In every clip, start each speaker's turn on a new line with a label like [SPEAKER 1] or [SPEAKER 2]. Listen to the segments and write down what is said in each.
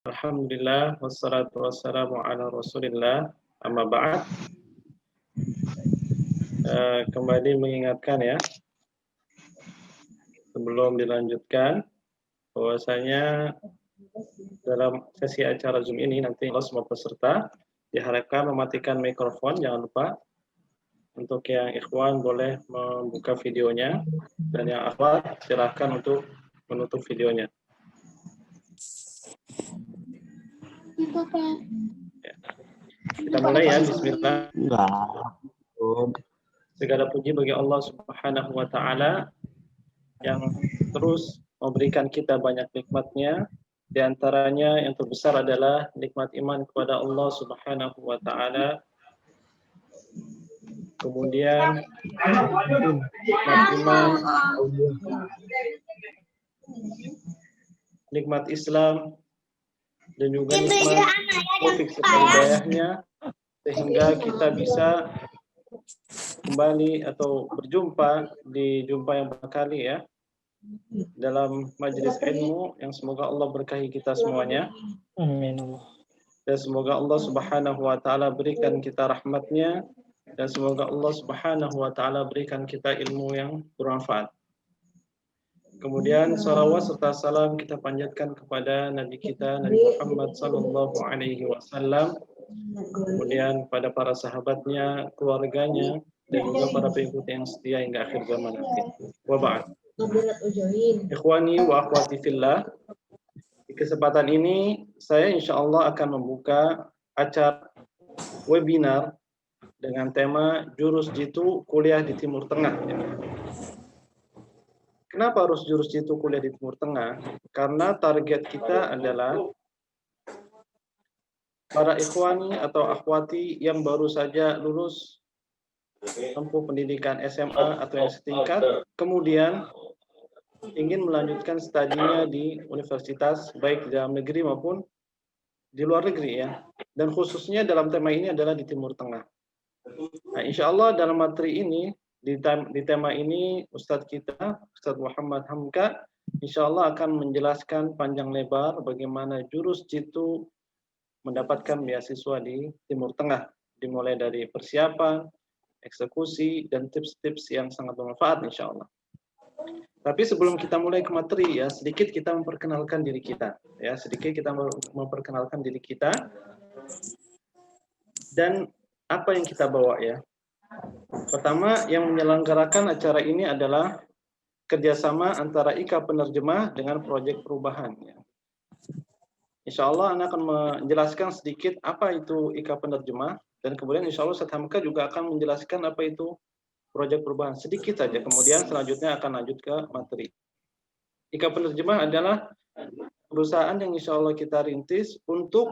[SPEAKER 1] Alhamdulillah wassalatu wassalamu ala Rasulillah. Amma ba'd. Kembali mengingatkan ya, sebelum dilanjutkan bahwasanya dalam sesi acara Zoom ini nanti semua peserta diharapkan mematikan mikrofon, jangan lupa. Untuk yang ikhwan boleh membuka videonya dan yang akhwat silahkan untuk menutup videonya. Ya. Kita mulai ya, bismillah. Segala puji bagi Allah Subhanahu wa taala yang terus memberikan kita banyak nikmatnya. Di antaranya yang terbesar adalah nikmat iman kepada Allah Subhanahu wa taala. Kemudian nikmat iman, nikmat Islam, dan juga nikmat taufik serta hidayahnya, sehingga kita bisa kembali atau berjumpa di jumpa yang berkali ya dalam majelis ilmu yang semoga Allah berkahi kita semuanya.
[SPEAKER 2] Amin.
[SPEAKER 1] Dan semoga Allah Subhanahu wa taala berikan kita rahmatnya, dan semoga Allah Subhanahu wa taala berikan kita ilmu yang bermanfaat. Kemudian salawat serta salam kita panjatkan kepada Nabi kita Nabi Muhammad sallallahu alaihi wasallam, kemudian pada para sahabatnya, keluarganya, dan juga para pengikut yang setia hingga akhir zaman nanti. Wa ba'd. Ikhwani wa akhwati fillah, di kesempatan ini saya insya Allah akan membuka acara webinar dengan tema Jurus Jitu Kuliah di Timur Tengah. Kenapa harus jurus jitu kuliah di Timur Tengah? Karena target kita adalah para ikhwani atau akhwati yang baru saja lulus tempuh pendidikan SMA atau yang setingkat, kemudian ingin melanjutkan studinya di universitas baik di dalam negeri maupun di luar negeri ya. Dan khususnya dalam tema ini adalah di Timur Tengah. Nah, insya Allah dalam materi ini, di tema ini Ustadz kita, Ustadz Muhammad Hamka, insya Allah akan menjelaskan panjang lebar bagaimana jurus jitu mendapatkan beasiswa di Timur Tengah, dimulai dari persiapan, eksekusi, dan tips-tips yang sangat bermanfaat insya Allah. Tapi sebelum kita mulai ke materi ya, sedikit kita memperkenalkan diri kita. Ya, sedikit kita memperkenalkan diri kita dan apa yang kita bawa ya. Pertama, yang menyelenggarakan acara ini adalah kerjasama antara IKA Penerjemah dengan Proyek Perubahan. Insya Allah Anda akan menjelaskan sedikit apa itu IKA Penerjemah, dan kemudian insya Allah Ustadz Hamka juga akan menjelaskan apa itu Proyek Perubahan. Sedikit saja, kemudian selanjutnya akan lanjut ke materi. IKA Penerjemah adalah perusahaan yang insya Allah kita rintis untuk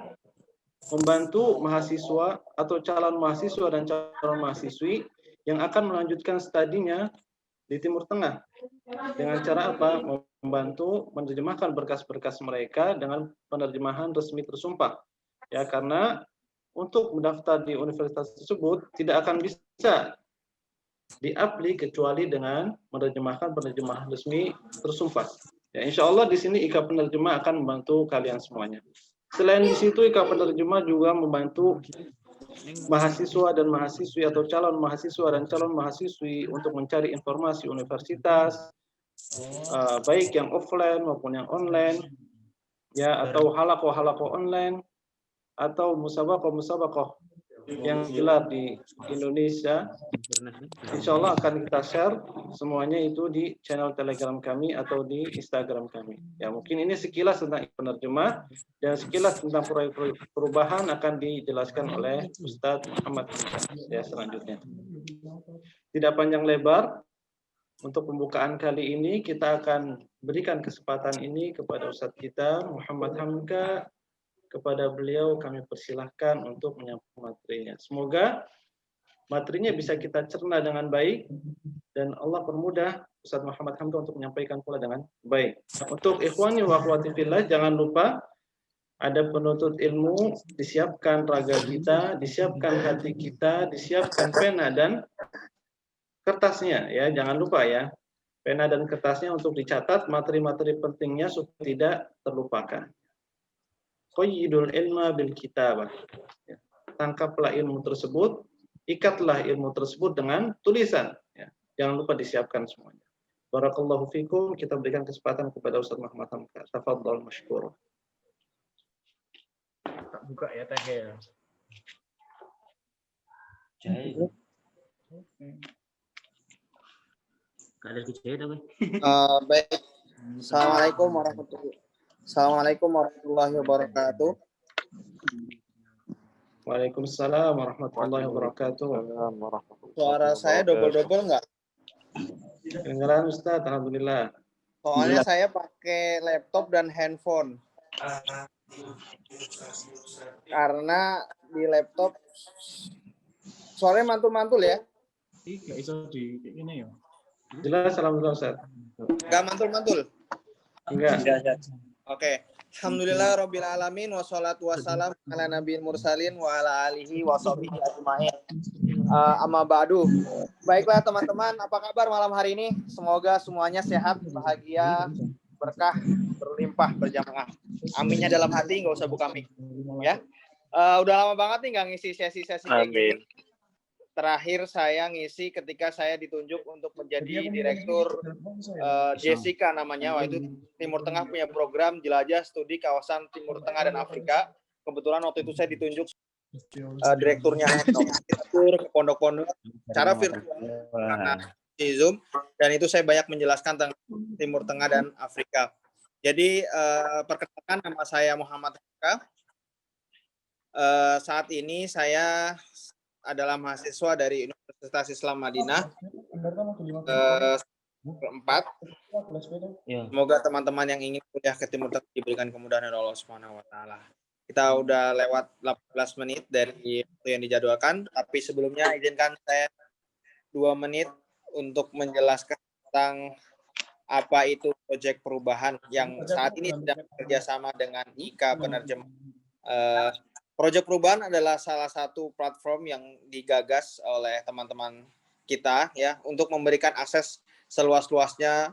[SPEAKER 1] membantu mahasiswa atau calon mahasiswa dan calon mahasiswi yang akan melanjutkan studinya di Timur Tengah. Dengan cara apa? Membantu menerjemahkan berkas-berkas mereka dengan penerjemahan resmi tersumpah. Ya, karena untuk mendaftar di universitas tersebut tidak akan bisa diapli kecuali dengan menerjemahkan penerjemahan resmi tersumpah. Ya, insya Allah di sini IKA Penerjemah akan membantu kalian semuanya. Selain di situ, IKA Penerjemah juga membantu mahasiswa dan mahasiswi atau calon mahasiswa dan calon mahasiswi untuk mencari informasi universitas, baik yang offline maupun yang online, ya, atau halakoh online, atau musabakoh yang digelar di Indonesia. Insya Allah akan kita share semuanya itu di channel Telegram kami atau di Instagram kami. Ya, mungkin ini sekilas tentang penerjemah, dan sekilas tentang proyek perubahan akan dijelaskan oleh Ustadz Muhammad Hamka ya selanjutnya. Tidak panjang lebar, untuk pembukaan kali ini kita akan berikan kesempatan ini kepada Ustadz kita Muhammad Hamka. Kepada beliau kami persilahkan untuk menyampaikan materinya. Semoga materinya bisa kita cerna dengan baik dan Allah permudah Ustadz Muhammad Hamka untuk menyampaikan pula dengan baik. Untuk ikhwani wa akhwati fillah, jangan lupa ada penuntut ilmu, disiapkan raga kita, disiapkan hati kita, disiapkan pena dan kertasnya ya, jangan lupa ya. Pena dan kertasnya untuk dicatat materi-materi pentingnya supaya tidak terlupakan. qayyidul ilma bil kitabah. Ya. Tangkaplah ilmu tersebut, ikatlah ilmu tersebut dengan tulisan. Ya. Jangan lupa disiapkan semuanya. Barakallahu fikum. Kita berikan kesempatan kepada Ustaz Muhammad Hamka. Tafadhal mashkur.
[SPEAKER 2] Buka ya teh ya.
[SPEAKER 3] Baik. Assalamualaikum warahmatullahi wabarakatuh.
[SPEAKER 1] Waalaikumsalam warahmatullahi wabarakatuh.
[SPEAKER 3] Suara saya double-double nggak?
[SPEAKER 1] Kedengaran Ustaz, alhamdulillah.
[SPEAKER 3] Soalnya saya pakai laptop dan handphone. Karena di laptop suaranya mantul-mantul ya.
[SPEAKER 2] Nggak bisa di ini ya.
[SPEAKER 1] Jelas, alhamdulillah Ustaz.
[SPEAKER 3] Nggak mantul-mantul.
[SPEAKER 1] Enggak.
[SPEAKER 3] Oke. Alhamdulillah rabbil alamin wassalatu wassalam ala nabiyil mursalin wa ala alihi wa sahbihi ajmain. Amma ba'du. Baiklah teman-teman, apa kabar malam hari ini? Semoga semuanya sehat, bahagia, berkah, berlimpah, berjamaah. Aminnya dalam hati, nggak usah buka mic. Ya. Udah lama banget nih nggak ngisi sesi-sesi kayak gini. Terakhir saya ngisi ketika saya ditunjuk untuk menjadi direktur Jessica namanya. Waktu itu Timur Tengah punya program jelajah studi kawasan Timur Tengah dan Afrika. Kebetulan waktu itu saya ditunjuk direkturnya ke pondok-pondok secara virtual karena di Zoom, dan itu saya banyak menjelaskan tentang Timur Tengah dan Afrika. Jadi perkenalkan, nama saya Muhammad Hamka. Saat ini saya adalah mahasiswa dari Universitas Islam Madinah keempat. Semoga teman-teman yang ingin kuliah ke Timur Tengah diberikan kemudahan dari Allah Subhanahu wa taala. Kita udah lewat 18 menit dari waktu yang dijadwalkan, tapi sebelumnya izinkan saya 2 menit untuk menjelaskan tentang apa itu proyek perubahan yang saat ini sedang bekerjasama dengan IKA Penerjemah. Proyek perubahan adalah salah satu platform yang digagas oleh teman-teman kita ya untuk memberikan akses seluas-luasnya.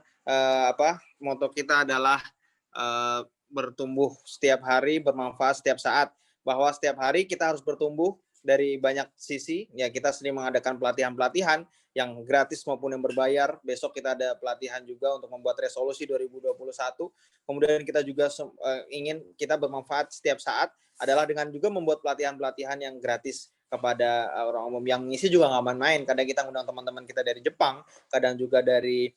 [SPEAKER 3] Moto kita adalah bertumbuh setiap hari, bermanfaat setiap saat. Bahwa setiap hari kita harus bertumbuh dari banyak sisi. Ya, kita sering mengadakan pelatihan-pelatihan yang gratis maupun yang berbayar. Besok kita ada pelatihan juga untuk membuat resolusi 2021. Kemudian kita juga ingin kita bermanfaat setiap saat adalah dengan juga membuat pelatihan-pelatihan yang gratis kepada orang umum. Yang ngisi juga nggak main-main. Kadang kita ngundang teman-teman kita dari Jepang, kadang juga dari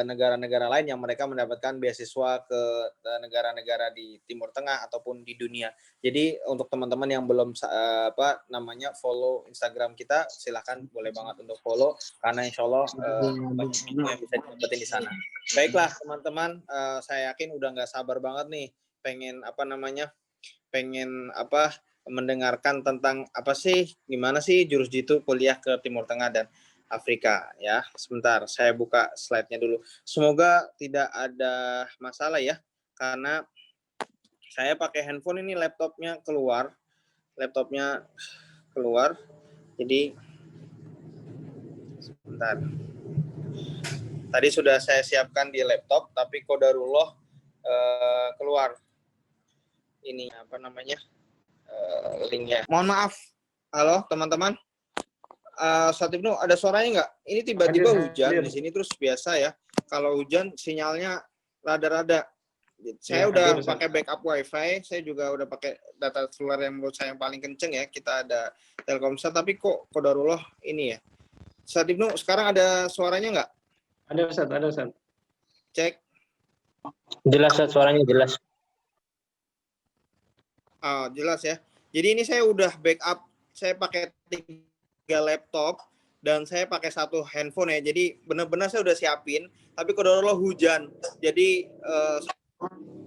[SPEAKER 3] negara-negara lain yang mereka mendapatkan beasiswa ke negara-negara di Timur Tengah ataupun di dunia. Jadi untuk teman-teman yang belum follow Instagram kita, silahkan boleh banget untuk follow karena insya Allah banyak yang bisa didapetin di sana. Baiklah teman-teman, saya yakin udah nggak sabar banget nih pengen mendengarkan tentang gimana sih jurus jitu kuliah ke Timur Tengah dan Afrika ya. Sebentar, saya buka slide-nya dulu. Semoga tidak ada masalah ya, karena saya pakai handphone ini, laptopnya keluar. Jadi sebentar. Tadi sudah saya siapkan di laptop, tapi qadarullah keluar ini linknya. Mohon maaf. Halo teman-teman. Ustaz Ibnu, ada suaranya nggak? Ini tiba-tiba hujan di sini, terus biasa ya. Kalau hujan sinyalnya rada-rada. Saya udah pakai backup WiFi, saya juga udah pakai data seluler yang menurut saya yang paling kenceng ya. Kita ada Telkomsel, tapi kok qadarullah ini ya. Ustaz Ibnu, sekarang ada suaranya nggak?
[SPEAKER 1] Ada Ustaz.
[SPEAKER 3] Cek.
[SPEAKER 4] Jelas Ustaz, suaranya jelas.
[SPEAKER 3] Jelas ya. Jadi ini saya udah backup, saya pakai 3 laptop dan saya pakai 1 handphone ya. Jadi benar-benar saya udah siapin, tapi qadarullah hujan. Jadi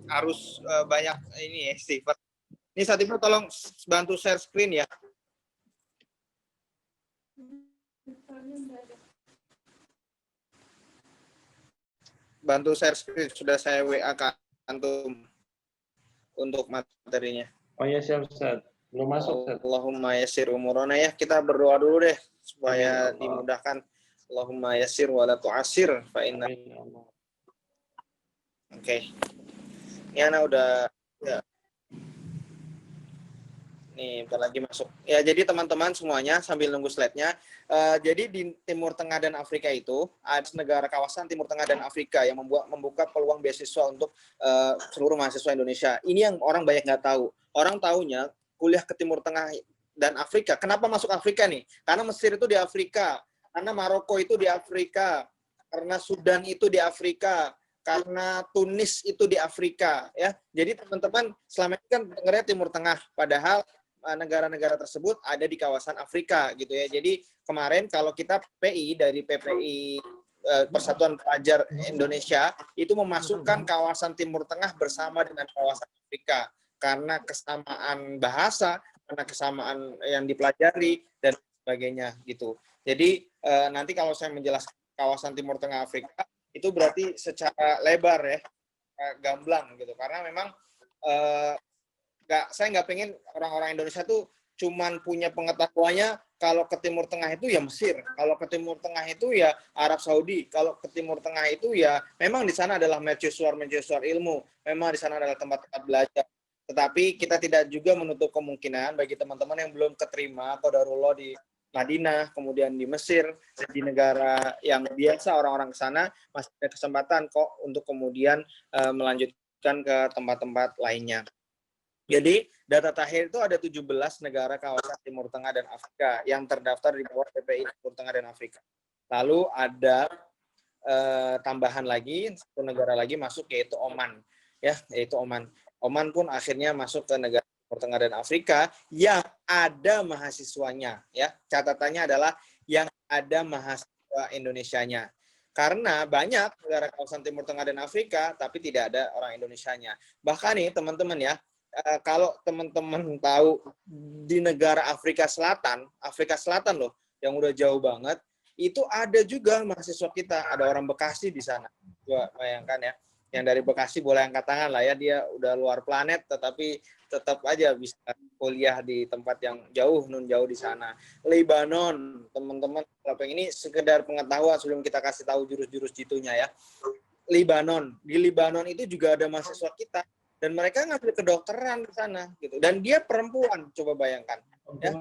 [SPEAKER 3] harus banyak ini ya, istighfar. Ini saat itu tolong bantu share screen ya. Bantu share screen, sudah saya WA ke antum untuk materinya.
[SPEAKER 1] Oh ya, siap Ustaz. Belum masuk Ustaz.
[SPEAKER 3] Allahumma yassir umurana ya. Kita berdoa dulu deh supaya dimudahkan. Allahumma yassir wa la tu'assir fa inna. Oke. Ini anak udah ya. Nih, bentar lagi masuk. Ya, jadi teman-teman semuanya sambil nunggu slide-nya. Jadi di Timur Tengah dan Afrika itu ada negara kawasan Timur Tengah dan Afrika yang membuka peluang beasiswa untuk seluruh mahasiswa Indonesia. Ini yang orang banyak nggak tahu. Orang taunya kuliah ke Timur Tengah dan Afrika. Kenapa masuk Afrika nih? Karena Mesir itu di Afrika, karena Maroko itu di Afrika, karena Sudan itu di Afrika, karena Tunis itu di Afrika, ya. Jadi teman-teman selama ini kan dengarnya Timur Tengah, padahal negara-negara tersebut ada di kawasan Afrika gitu ya. Jadi kemarin kalau kita PI dari PPI Persatuan Pelajar Indonesia itu memasukkan kawasan Timur Tengah bersama dengan kawasan Afrika karena kesamaan bahasa, karena kesamaan yang dipelajari dan sebagainya gitu. Jadi nanti kalau saya menjelaskan kawasan Timur Tengah Afrika itu berarti secara lebar ya, gamblang gitu. Karena memang saya nggak pengen orang-orang Indonesia tuh cuman punya pengetahuannya kalau ke Timur Tengah itu ya Mesir, kalau ke Timur Tengah itu ya Arab Saudi, kalau ke Timur Tengah itu ya memang di sana adalah mercusuar ilmu, memang di sana adalah tempat-tempat belajar. Tetapi kita tidak juga menutup kemungkinan bagi teman-teman yang belum keterima qadarullah di Madinah, kemudian di Mesir, di negara yang biasa orang-orang ke sana masih ada kesempatan kok untuk kemudian melanjutkan ke tempat-tempat lainnya. Jadi data terakhir itu ada 17 negara kawasan Timur Tengah dan Afrika yang terdaftar di bawah PPI Timur Tengah dan Afrika. Lalu ada tambahan lagi, satu negara lagi masuk yaitu Oman, ya, yaitu Oman. Oman pun akhirnya masuk ke negara Timur Tengah dan Afrika yang ada mahasiswanya, ya. Catatannya adalah yang ada mahasiswa Indonesianya. Karena banyak negara kawasan Timur Tengah dan Afrika tapi tidak ada orang Indonesianya. Bahkan nih teman-teman ya, kalau teman-teman tahu di negara Afrika Selatan loh, yang udah jauh banget, itu ada juga mahasiswa kita, ada orang Bekasi di sana. Coba bayangkan ya, yang dari Bekasi boleh angkat tangan lah ya, dia udah luar planet, tetapi tetap aja bisa kuliah di tempat yang jauh, jauh di sana. Lebanon, teman-teman, kalau ini sekedar pengetahuan sebelum kita kasih tahu jurus-jurus jitunya ya. Di Lebanon itu juga ada mahasiswa kita. Dan mereka ngambil kedokteran di sana gitu, dan dia perempuan, coba bayangkan ya.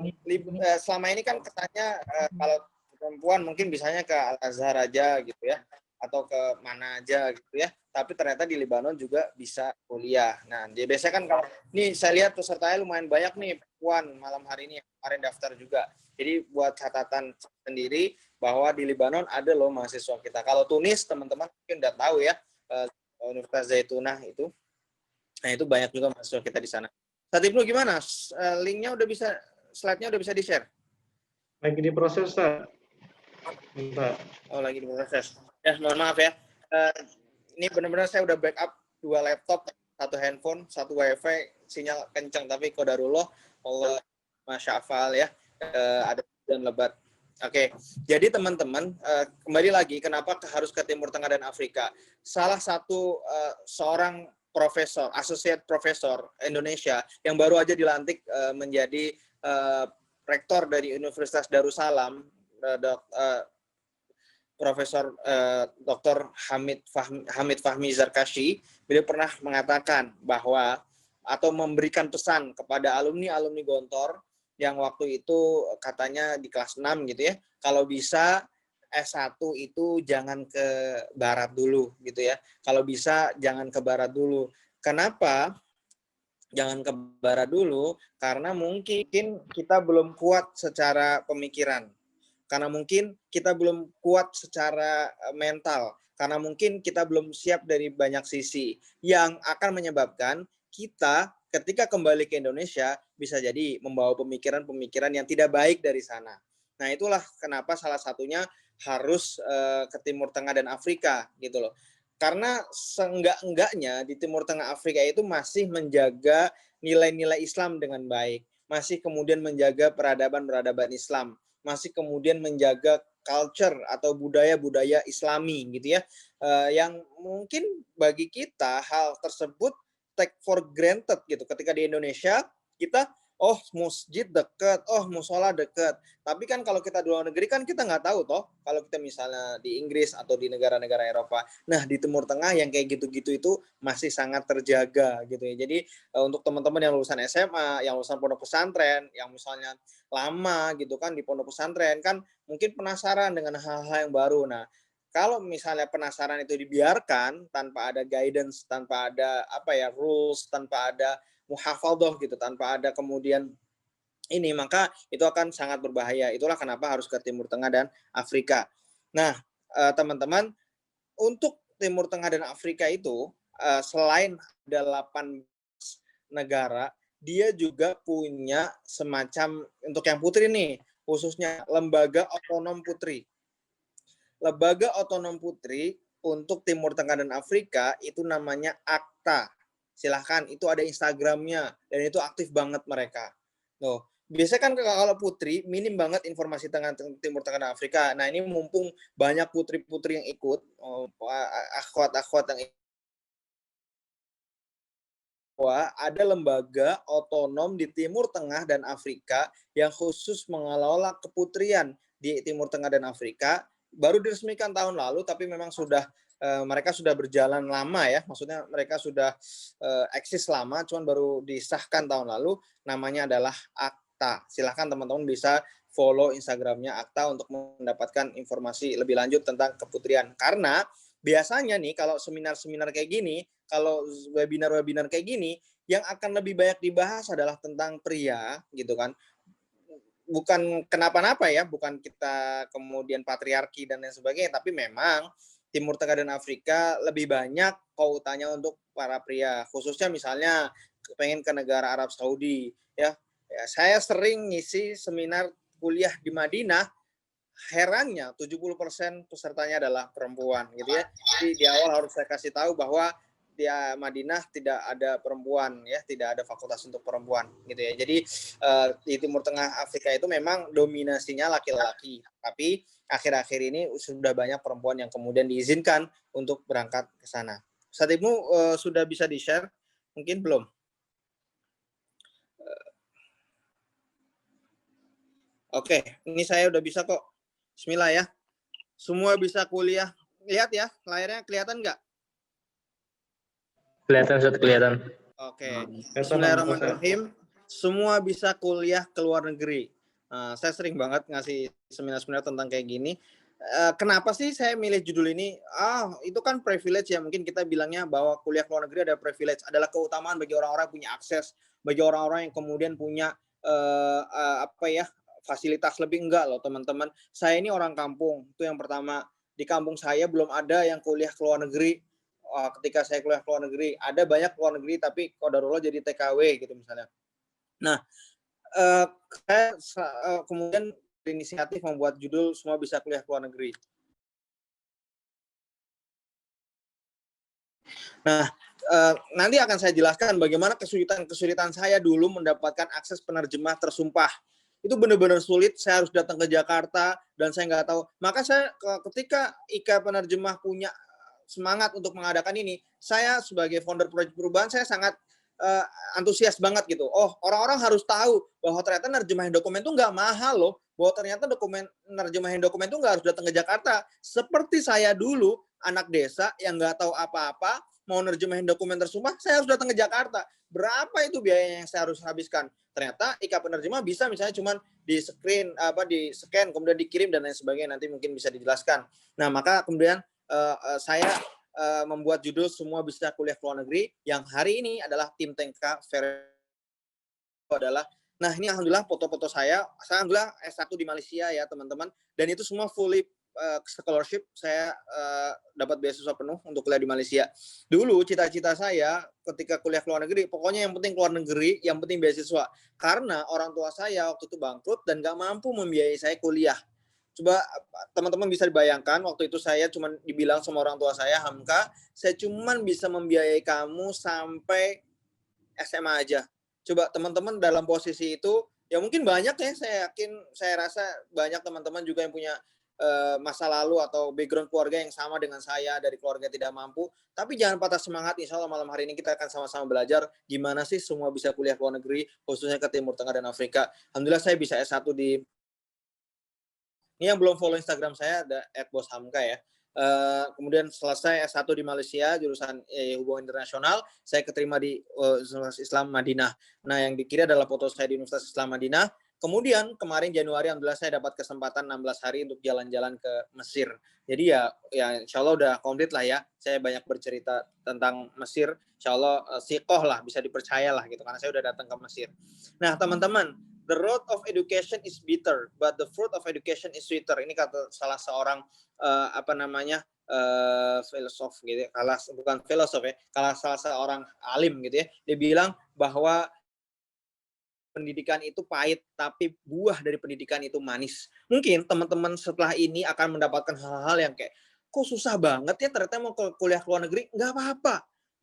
[SPEAKER 3] Selama ini kan katanya kalau perempuan mungkin bisanya ke Al Azhar aja gitu ya, atau ke mana aja gitu ya, tapi ternyata di Lebanon juga bisa kuliah. Nah dia biasanya kan kalau ini saya lihat pesertanya lumayan banyak nih perempuan malam hari ini yang kemarin daftar juga. Jadi buat catatan sendiri bahwa di Lebanon ada loh mahasiswa kita. Kalau Tunis teman-teman mungkin udah tahu ya, Universitas Zaitunah itu. Nah, itu banyak juga mahasiswa kita di sana. Saat Ibnu gimana? Linknya udah bisa, slide-nya udah bisa di-share?
[SPEAKER 1] Lagi diproses, Ustaz. Bentar.
[SPEAKER 3] Oh, lagi diproses. Ya, mohon maaf ya. Ini benar-benar saya udah backup 2 laptop, 1 handphone, 1 wifi, sinyal kencang, tapi qadarullah, Allah Masya Allah ya, ada hujan lebat. Oke, jadi teman-teman, kembali lagi, kenapa harus ke Timur Tengah dan Afrika? Salah satu seorang profesor, associate profesor Indonesia yang baru aja dilantik menjadi rektor dari Universitas Darussalam, Profesor Dr. Hamid Fahmi Zarkashi, beliau pernah mengatakan bahwa atau memberikan pesan kepada alumni Gontor yang waktu itu katanya di kelas 6 gitu ya, kalau bisa S1 itu jangan ke barat dulu gitu ya. Kalau bisa jangan ke barat dulu. Kenapa? Jangan ke barat dulu karena mungkin kita belum kuat secara pemikiran. Karena mungkin kita belum kuat secara mental. Karena mungkin kita belum siap dari banyak sisi yang akan menyebabkan kita ketika kembali ke Indonesia bisa jadi membawa pemikiran-pemikiran yang tidak baik dari sana. Nah, itulah kenapa salah satunya harus ke Timur Tengah dan Afrika gitu loh. Karena seenggak-enggaknya di Timur Tengah Afrika itu masih menjaga nilai-nilai Islam dengan baik, masih kemudian menjaga peradaban Islam, masih kemudian menjaga culture atau budaya-budaya Islami gitu ya, yang mungkin bagi kita hal tersebut take for granted gitu. Ketika di Indonesia kita oh masjid dekat, oh musola dekat. Tapi kan kalau kita di luar negeri kan kita nggak tahu toh, kalau kita misalnya di Inggris atau di negara-negara Eropa. Nah di Timur Tengah yang kayak gitu-gitu itu masih sangat terjaga gitu ya. Jadi untuk teman-teman yang lulusan SMA, yang lulusan pondok pesantren, yang misalnya lama gitu kan di pondok pesantren kan mungkin penasaran dengan hal-hal yang baru. Nah kalau misalnya penasaran itu dibiarkan tanpa ada guidance, tanpa ada apa ya rules, tanpa ada muhafadzah gitu, tanpa ada kemudian ini, maka itu akan sangat berbahaya. Itulah kenapa harus ke Timur Tengah dan Afrika. Nah, teman-teman, untuk Timur Tengah dan Afrika itu selain ada 18 negara, dia juga punya semacam untuk yang putri nih, khususnya lembaga otonom putri. Lembaga otonom putri untuk Timur Tengah dan Afrika itu namanya ACTA. Silahkan, itu ada Instagramnya dan itu aktif banget mereka. Tuh, biasanya kan kalau putri minim banget informasi Timur Tengah dan Afrika. Nah ini mumpung banyak putri-putri yang ikut, akhwat-akhwat yang ikut, ada lembaga otonom di Timur Tengah dan Afrika yang khusus mengelola keputrian di Timur Tengah dan Afrika. Baru diresmikan tahun lalu, tapi memang sudah mereka sudah berjalan lama ya, maksudnya mereka sudah eksis lama, cuman baru disahkan tahun lalu. Namanya adalah ACTA. Silahkan teman-teman bisa follow Instagramnya ACTA untuk mendapatkan informasi lebih lanjut tentang keputrian. Karena biasanya nih kalau seminar-seminar kayak gini, kalau webinar-webinar kayak gini, yang akan lebih banyak dibahas adalah tentang pria gitu kan. Bukan kenapa-napa ya, bukan kita kemudian patriarki dan lain sebagainya, tapi memang Timur Tengah dan Afrika lebih banyak kautannya untuk para pria, khususnya misalnya pengen ke negara Arab Saudi ya. Saya sering ngisi seminar kuliah di Madinah, herannya 70% pesertanya adalah perempuan gitu ya. Jadi di awal harus saya kasih tahu bahwa di Madinah tidak ada perempuan ya, tidak ada fakultas untuk perempuan gitu ya. Jadi di Timur Tengah Afrika itu memang dominasinya laki-laki, tapi akhir-akhir ini sudah banyak perempuan yang kemudian diizinkan untuk berangkat ke sana. Ustaz Ibnu sudah bisa di-share? Mungkin belum. Oke, ini saya udah bisa kok. Bismillah ya. Semua bisa kuliah. Lihat ya, layarnya kelihatan nggak?
[SPEAKER 4] Kelihatan, Ustaz, kelihatan.
[SPEAKER 3] Oke. Bismillahirrahmanirrahim. Semua bisa kuliah ke luar negeri. Saya sering banget ngasih seminar-seminar tentang kayak gini. Kenapa sih saya milih judul ini? Itu kan privilege ya. Mungkin kita bilangnya bahwa kuliah ke luar negeri ada privilege, adalah keutamaan bagi orang-orang yang punya akses, bagi orang-orang yang kemudian punya fasilitas lebih. Enggak loh teman-teman. Saya ini orang kampung. Itu yang pertama. Di kampung saya belum ada yang kuliah ke luar negeri. Ketika saya kuliah ke luar negeri, ada banyak ke luar negeri tapi qadarullah jadi TKW gitu misalnya. Nah, saya kemudian berinisiatif membuat judul Semua Bisa Kuliah ke Luar Negeri. Nah, nanti akan saya jelaskan bagaimana kesulitan saya dulu mendapatkan akses penerjemah tersumpah. Itu benar-benar sulit, saya harus datang ke Jakarta dan saya nggak tahu. Maka saya ketika IKA Penerjemah punya semangat untuk mengadakan ini, saya sebagai founder proyek perubahan, saya sangat antusias banget gitu. Oh, orang-orang harus tahu bahwa ternyata nerjemahin dokumen itu nggak mahal loh. Bahwa ternyata nerjemahin dokumen itu nggak harus datang ke Jakarta. Seperti saya dulu, anak desa yang nggak tahu apa-apa, mau nerjemahin dokumen tersumpah, saya harus datang ke Jakarta. Berapa itu biaya yang saya harus habiskan? Ternyata IKA Penerjemah bisa misalnya cuma di scan, kemudian dikirim dan lain sebagainya. Nanti mungkin bisa dijelaskan. Nah, maka kemudian saya membuat judul Semua Bisa Kuliah ke Luar Negeri, yang hari ini adalah tim TK adalah, nah ini alhamdulillah foto-foto saya alhamdulillah S1 di Malaysia ya teman-teman, dan itu semua fully scholarship. Saya dapat beasiswa penuh untuk kuliah di Malaysia. Dulu cita-cita saya ketika kuliah ke luar negeri, pokoknya yang penting keluar negeri, yang penting beasiswa, karena orang tua saya waktu itu bangkrut dan gak mampu membiayai saya kuliah. Coba teman-teman bisa dibayangkan, waktu itu saya cuma dibilang sama orang tua saya, Hamka, saya cuma bisa membiayai kamu sampai SMA aja. Coba teman-teman dalam posisi itu, ya mungkin banyak ya, saya yakin, saya rasa banyak teman-teman juga yang punya masa lalu atau background keluarga yang sama dengan saya, dari keluarga tidak mampu, tapi jangan patah semangat. Insya Allah malam hari ini kita akan sama-sama belajar gimana sih semua bisa kuliah ke luar negeri, khususnya ke Timur Tengah dan Afrika. Alhamdulillah saya bisa S1 di, ini yang belum follow Instagram saya ada @boshamka ya. Kemudian selesai S1 di Malaysia jurusan hubungan internasional, saya keterima di Universitas Islam Madinah. Nah, yang di kiri adalah foto saya di Universitas Islam Madinah. Kemudian kemarin Januari alhamdulillah saya dapat kesempatan 16 hari untuk jalan-jalan ke Mesir. Jadi ya insya Allah udah komplit lah ya. Saya banyak bercerita tentang Mesir. Insya Allah sikoh lah, bisa dipercaya lah gitu karena saya udah datang ke Mesir. Nah teman-teman, the road of education is bitter, but the fruit of education is sweeter. Ini kata salah seorang filosof gitu ya. Bukan filosof ya, salah seorang alim gitu ya. Dia bilang bahwa pendidikan itu pahit, tapi buah dari pendidikan itu manis. Mungkin teman-teman setelah ini akan mendapatkan hal-hal yang kayak, kok susah banget ya ternyata mau kuliah ke luar negeri. Nggak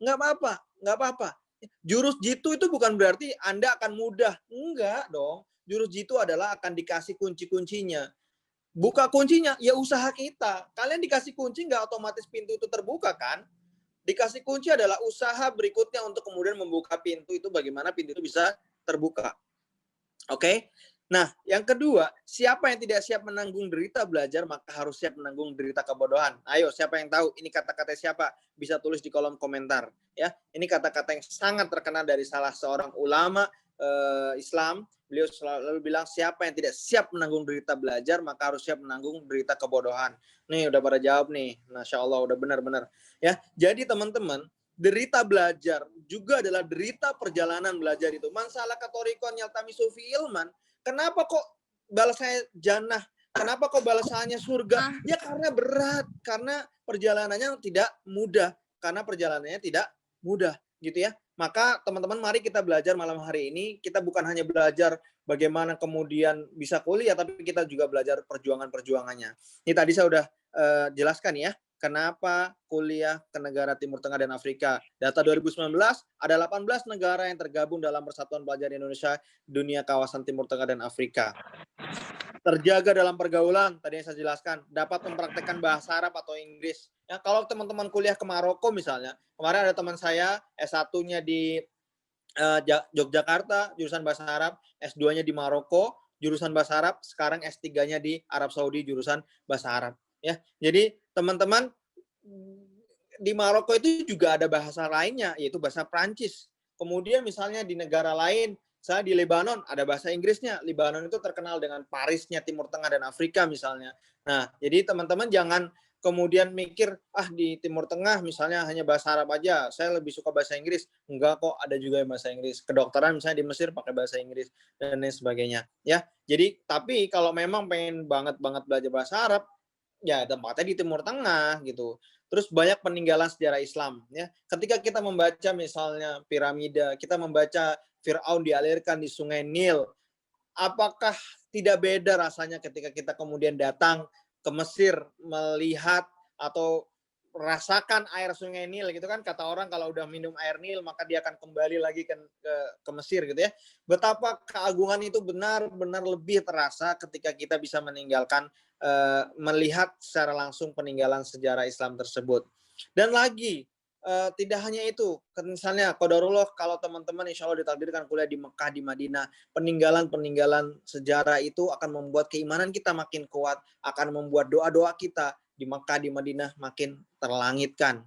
[SPEAKER 3] apa-apa. Jurus jitu itu bukan berarti Anda akan mudah. Enggak dong. Jurus jitu adalah akan dikasih kunci-kuncinya. Buka kuncinya, ya usaha kita. Kalian dikasih kunci, nggak otomatis pintu itu terbuka kan? Dikasih kunci adalah usaha berikutnya untuk kemudian membuka pintu itu, bagaimana pintu itu bisa terbuka. Oke? Nah, yang kedua, siapa yang tidak siap menanggung derita belajar, maka harus siap menanggung derita kebodohan. Ayo, siapa yang tahu? Ini kata-kata siapa? Bisa tulis di kolom komentar. Ya, ini kata-kata yang sangat terkenal dari salah seorang ulama Islam. Beliau selalu bilang, siapa yang tidak siap menanggung derita belajar, maka harus siap menanggung derita kebodohan. Nih, udah pada jawab nih. Masya Allah, udah benar-benar. Ya, jadi teman-teman, derita belajar juga adalah derita perjalanan belajar itu. Masalah katorikon yaltami sufi ilman. Kenapa kok balasannya jannah? Kenapa kok balasannya surga? Ya karena berat, karena perjalanannya tidak mudah, gitu ya. Maka teman-teman mari kita belajar malam hari ini. Kita bukan hanya belajar bagaimana kemudian bisa kuliah, tapi kita juga belajar perjuangan-perjuangannya. Ini tadi saya udah jelaskan ya. Kenapa kuliah ke negara Timur Tengah dan Afrika? Data 2019, ada 18 negara yang tergabung dalam Persatuan Pelajar Indonesia Dunia Kawasan Timur Tengah dan Afrika. Terjaga dalam pergaulan, tadi yang saya jelaskan, dapat mempraktekkan bahasa Arab atau Inggris. Ya, kalau teman-teman kuliah ke Maroko misalnya, kemarin ada teman saya S1-nya di Yogyakarta, jurusan bahasa Arab, S2-nya di Maroko, jurusan bahasa Arab, sekarang S3-nya di Arab Saudi, jurusan bahasa Arab. Ya, jadi teman-teman di Maroko itu juga ada bahasa lainnya, yaitu bahasa Prancis. Kemudian misalnya di negara lain, saya di Lebanon ada bahasa Inggrisnya. Lebanon itu terkenal dengan Parisnya Timur Tengah dan Afrika misalnya. Nah, jadi teman-teman jangan kemudian mikir, di Timur Tengah misalnya hanya bahasa Arab aja, saya lebih suka bahasa Inggris. Enggak kok, ada juga yang bahasa Inggris. Kedokteran misalnya di Mesir pakai bahasa Inggris dan lain sebagainya. Ya, jadi tapi kalau memang pengen banget belajar bahasa Arab, ya tempatnya di Timur Tengah gitu. Terus banyak peninggalan sejarah Islam ya. Ketika kita membaca misalnya piramida, kita membaca Firaun dialirkan di Sungai Nil, apakah tidak beda rasanya ketika kita kemudian datang ke Mesir melihat atau rasakan air Sungai Nil gitu kan, kata orang kalau udah minum air Nil maka dia akan kembali lagi ke Mesir gitu ya. Betapa keagungan itu benar-benar lebih terasa ketika kita bisa meninggalkan melihat secara langsung peninggalan sejarah Islam tersebut. Dan lagi tidak hanya itu, misalnya qadarullah kalau teman-teman insya Allah ditakdirkan kuliah di Mekah, di Madinah, peninggalan-peninggalan sejarah itu akan membuat keimanan kita makin kuat, akan membuat doa-doa kita di Mekah, di Madinah makin terlangitkan.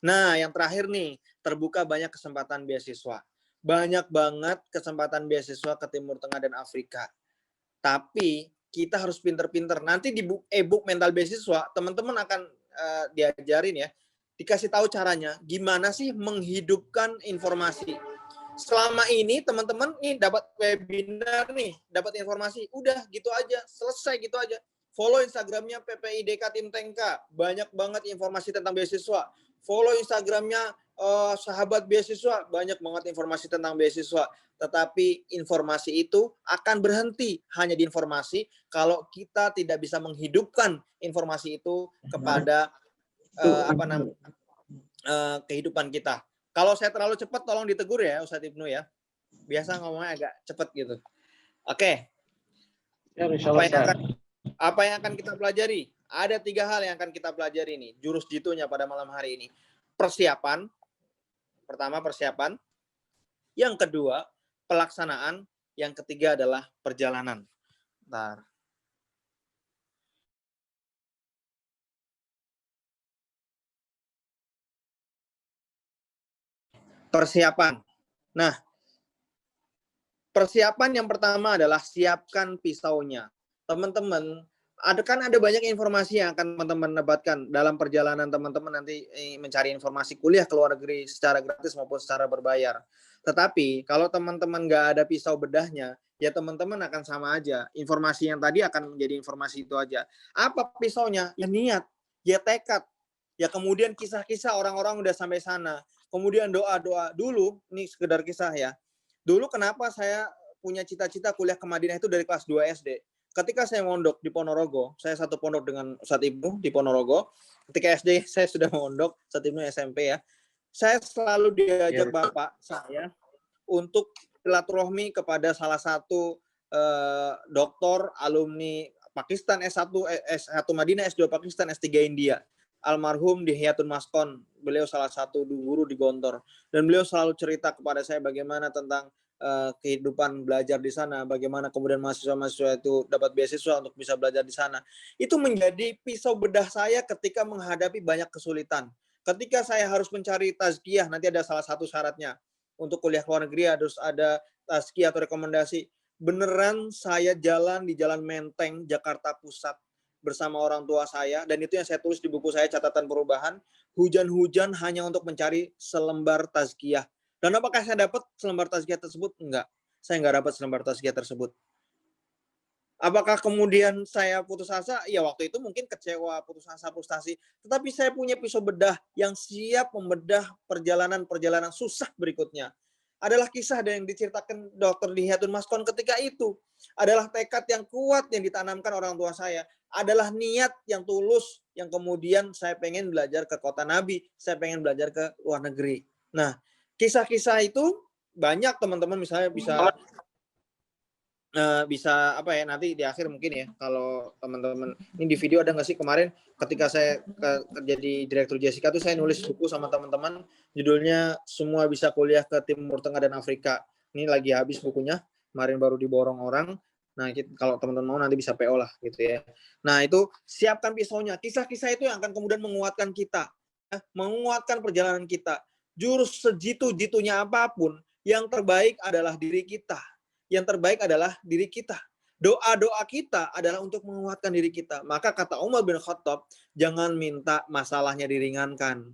[SPEAKER 3] Nah, yang terakhir nih, terbuka banyak kesempatan beasiswa. Banyak banget kesempatan beasiswa ke Timur Tengah dan Afrika. Tapi kita harus pinter-pinter. Nanti di e-book mental beasiswa, teman-teman akan diajarin ya, dikasih tahu caranya gimana sih menghidupkan informasi. Selama ini teman-teman nih dapat webinar nih, dapat informasi, udah gitu aja, selesai gitu aja. Follow Instagramnya PPIDK Tim Tengka, banyak banget informasi tentang beasiswa. Follow Instagramnya sahabat beasiswa, banyak banget informasi tentang beasiswa. Tetapi informasi itu akan berhenti hanya di informasi kalau kita tidak bisa menghidupkan informasi itu kepada kehidupan kita. Kalau saya terlalu cepat tolong ditegur ya Ustadz Ibnu ya. Biasa ngomongnya agak cepat gitu. Oke.
[SPEAKER 1] Ya,
[SPEAKER 3] Apa yang akan kita pelajari? Ada 3 hal yang akan kita pelajari nih, jurus jitunya pada malam hari ini. Persiapan, pertama persiapan, yang kedua pelaksanaan, yang ketiga adalah perjalanan. Bentar. Persiapan. Nah, persiapan yang pertama adalah siapkan pisaunya. Teman-teman, ada banyak informasi yang akan teman-teman dapatkan dalam perjalanan teman-teman nanti mencari informasi kuliah ke luar negeri secara gratis maupun secara berbayar. Tetapi kalau teman-teman nggak ada pisau bedahnya, ya teman-teman akan sama aja. Informasi yang tadi akan menjadi informasi itu aja. Apa pisaunya? Ya niat, ya tekad, ya kemudian kisah-kisah orang-orang udah sampai sana. Kemudian doa-doa. Dulu, ini sekedar kisah ya. Dulu kenapa saya punya cita-cita kuliah ke Madinah itu dari kelas 2 SD. Ketika saya mondok di Ponorogo, saya satu pondok dengan Ustadz Ibnu di Ponorogo. Ketika SD saya sudah mondok, Ustadz Ibnu SMP ya. Saya selalu diajak bapak saya untuk silaturahmi kepada salah satu doktor alumni Pakistan S1 Madinah, S2 Pakistan, S3 India. Almarhum Dihyatun Maskon, beliau salah satu guru di Gontor, dan beliau selalu cerita kepada saya bagaimana tentang kehidupan belajar di sana, bagaimana kemudian mahasiswa-mahasiswa itu dapat beasiswa untuk bisa belajar di sana. Itu menjadi pisau bedah saya ketika menghadapi banyak kesulitan. Ketika saya harus mencari tazkiyah, nanti ada salah satu syaratnya untuk kuliah luar negeri harus ada tazkiyah atau rekomendasi. Beneran saya jalan di Jalan Menteng, Jakarta Pusat bersama orang tua saya, dan itu yang saya tulis di buku saya catatan perubahan. Hujan-hujan hanya untuk mencari selembar tazkiyah. Dan apakah saya dapat selembar tazkiyah tersebut? Enggak, saya enggak dapat selembar tazkiyah tersebut. Apakah kemudian saya putus asa? Ya waktu itu mungkin kecewa, putus asa, frustasi. Tetapi saya punya pisau bedah yang siap membedah perjalanan-perjalanan susah berikutnya. Adalah kisah yang diceritakan Dr. Dihyatun Maskon ketika itu. Adalah tekad yang kuat yang ditanamkan orang tua saya. Adalah niat yang tulus yang kemudian saya pengen belajar ke kota Nabi. Saya pengen belajar ke luar negeri. Nah, kisah-kisah itu banyak teman-teman, misalnya bisa apa ya, nanti di akhir mungkin ya, kalau teman-teman ini di video ada nggak sih, kemarin ketika saya kerja di Direktur Jessica tuh saya nulis buku sama teman-teman, judulnya Semua Bisa Kuliah ke Timur Tengah dan Afrika. Ini lagi habis bukunya, kemarin baru diborong orang. Nah, kalau teman-teman mau nanti bisa PO lah gitu ya. Nah, itu siapkan pisaunya. Kisah-kisah itu yang akan kemudian menguatkan kita, menguatkan perjalanan kita. Jurus sejitu-jitunya apapun, yang terbaik adalah diri kita. Yang terbaik adalah diri kita. Doa-doa kita adalah untuk menguatkan diri kita. Maka kata Umar bin Khattab, jangan minta masalahnya diringankan,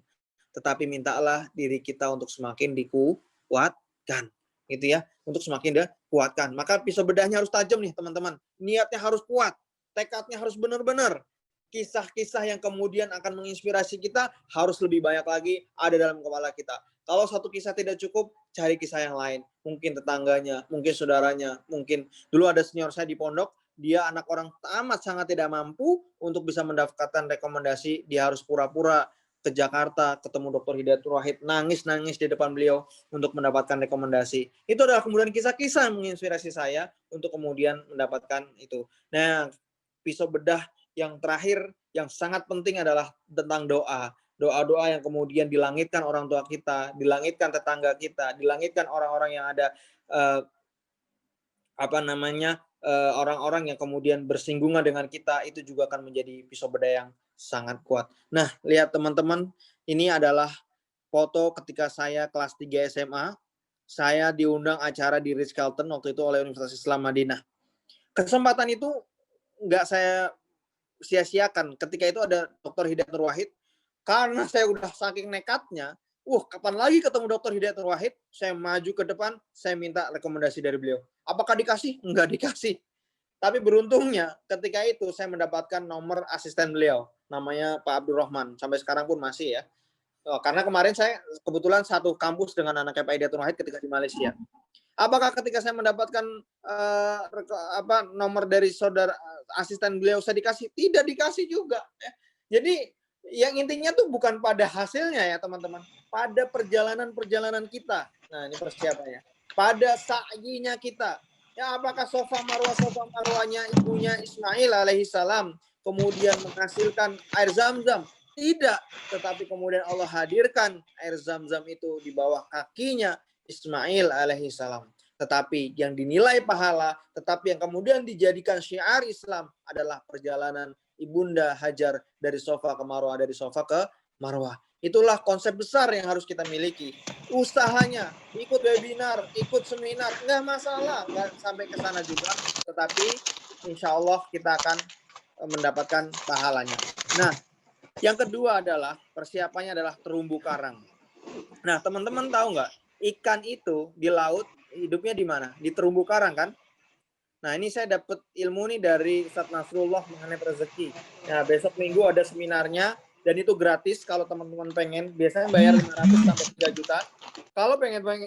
[SPEAKER 3] tetapi mintalah diri kita untuk semakin dikuatkan. Gitu ya, untuk semakin dikuatkan. Maka pisau bedahnya harus tajam nih teman-teman. Niatnya harus kuat, tekadnya harus benar-benar. Kisah-kisah yang kemudian akan menginspirasi kita harus lebih banyak lagi ada dalam kepala kita. Kalau satu kisah tidak cukup, cari kisah yang lain. Mungkin tetangganya, mungkin saudaranya, mungkin dulu ada senior saya di pondok, dia anak orang amat sangat tidak mampu untuk bisa mendapatkan rekomendasi, dia harus pura-pura ke Jakarta, ketemu Dr. Hidayatul Wahid, nangis-nangis di depan beliau untuk mendapatkan rekomendasi. Itu adalah kemudian kisah-kisah yang menginspirasi saya untuk kemudian mendapatkan itu. Nah, pisau bedah yang terakhir yang sangat penting adalah tentang doa. Doa-doa yang kemudian dilangitkan orang tua kita, dilangitkan tetangga kita, dilangitkan orang-orang yang ada orang-orang yang kemudian bersinggungan dengan kita, itu juga akan menjadi pisau bedah yang sangat kuat. Nah, lihat teman-teman, ini adalah foto ketika saya kelas 3 SMA. Saya diundang acara di Ritz-Carlton waktu itu oleh Universitas Islam Madinah. Kesempatan itu nggak saya sia-siakan. Ketika itu ada Dr. Hidayatul Wahid. Karena saya udah saking nekatnya, kapan lagi ketemu Dr. Hidayatul Wahid, saya maju ke depan, saya minta rekomendasi dari beliau. Apakah dikasih? Enggak dikasih. Tapi beruntungnya ketika itu saya mendapatkan nomor asisten beliau, namanya Pak Abdurrahman. Sampai sekarang pun masih ya. Karena kemarin saya kebetulan satu kampus dengan anaknya Pak Hidayatul Wahid ketika di Malaysia. Apakah ketika saya mendapatkan nomor dari saudara asisten beliau saya dikasih? Tidak dikasih juga. Jadi yang intinya tuh bukan pada hasilnya ya teman-teman, pada perjalanan-perjalanan kita. Nah, ini persiapannya. Pada sa'yinya kita, Ya, apakah Sofa Marwahnya ibunya Ismail alaihissalam kemudian menghasilkan air Zam-Zam? Tidak, tetapi kemudian Allah hadirkan air Zam-Zam itu di bawah kakinya Ismail alaihissalam. Tetapi yang dinilai pahala, tetapi yang kemudian dijadikan syiar Islam adalah perjalanan Ibunda Hajar dari Sofa ke Marwah, dari Sofa ke Marwah. Itulah konsep besar yang harus kita miliki. Usahanya, ikut webinar, ikut seminar, nggak masalah, nggak sampai ke sana juga. Tetapi insya Allah kita akan mendapatkan pahalanya. Nah, yang kedua adalah persiapannya adalah terumbu karang. Nah, teman-teman tahu nggak, ikan itu di laut hidupnya di mana? Di terumbu karang kan? Nah, ini saya dapat ilmu nih dari Ustadz Nasrullah mengenai rezeki. Nah, besok minggu ada seminarnya dan itu gratis kalau teman-teman pengen. Biasanya bayar 500 sampai 3 juta. Kalau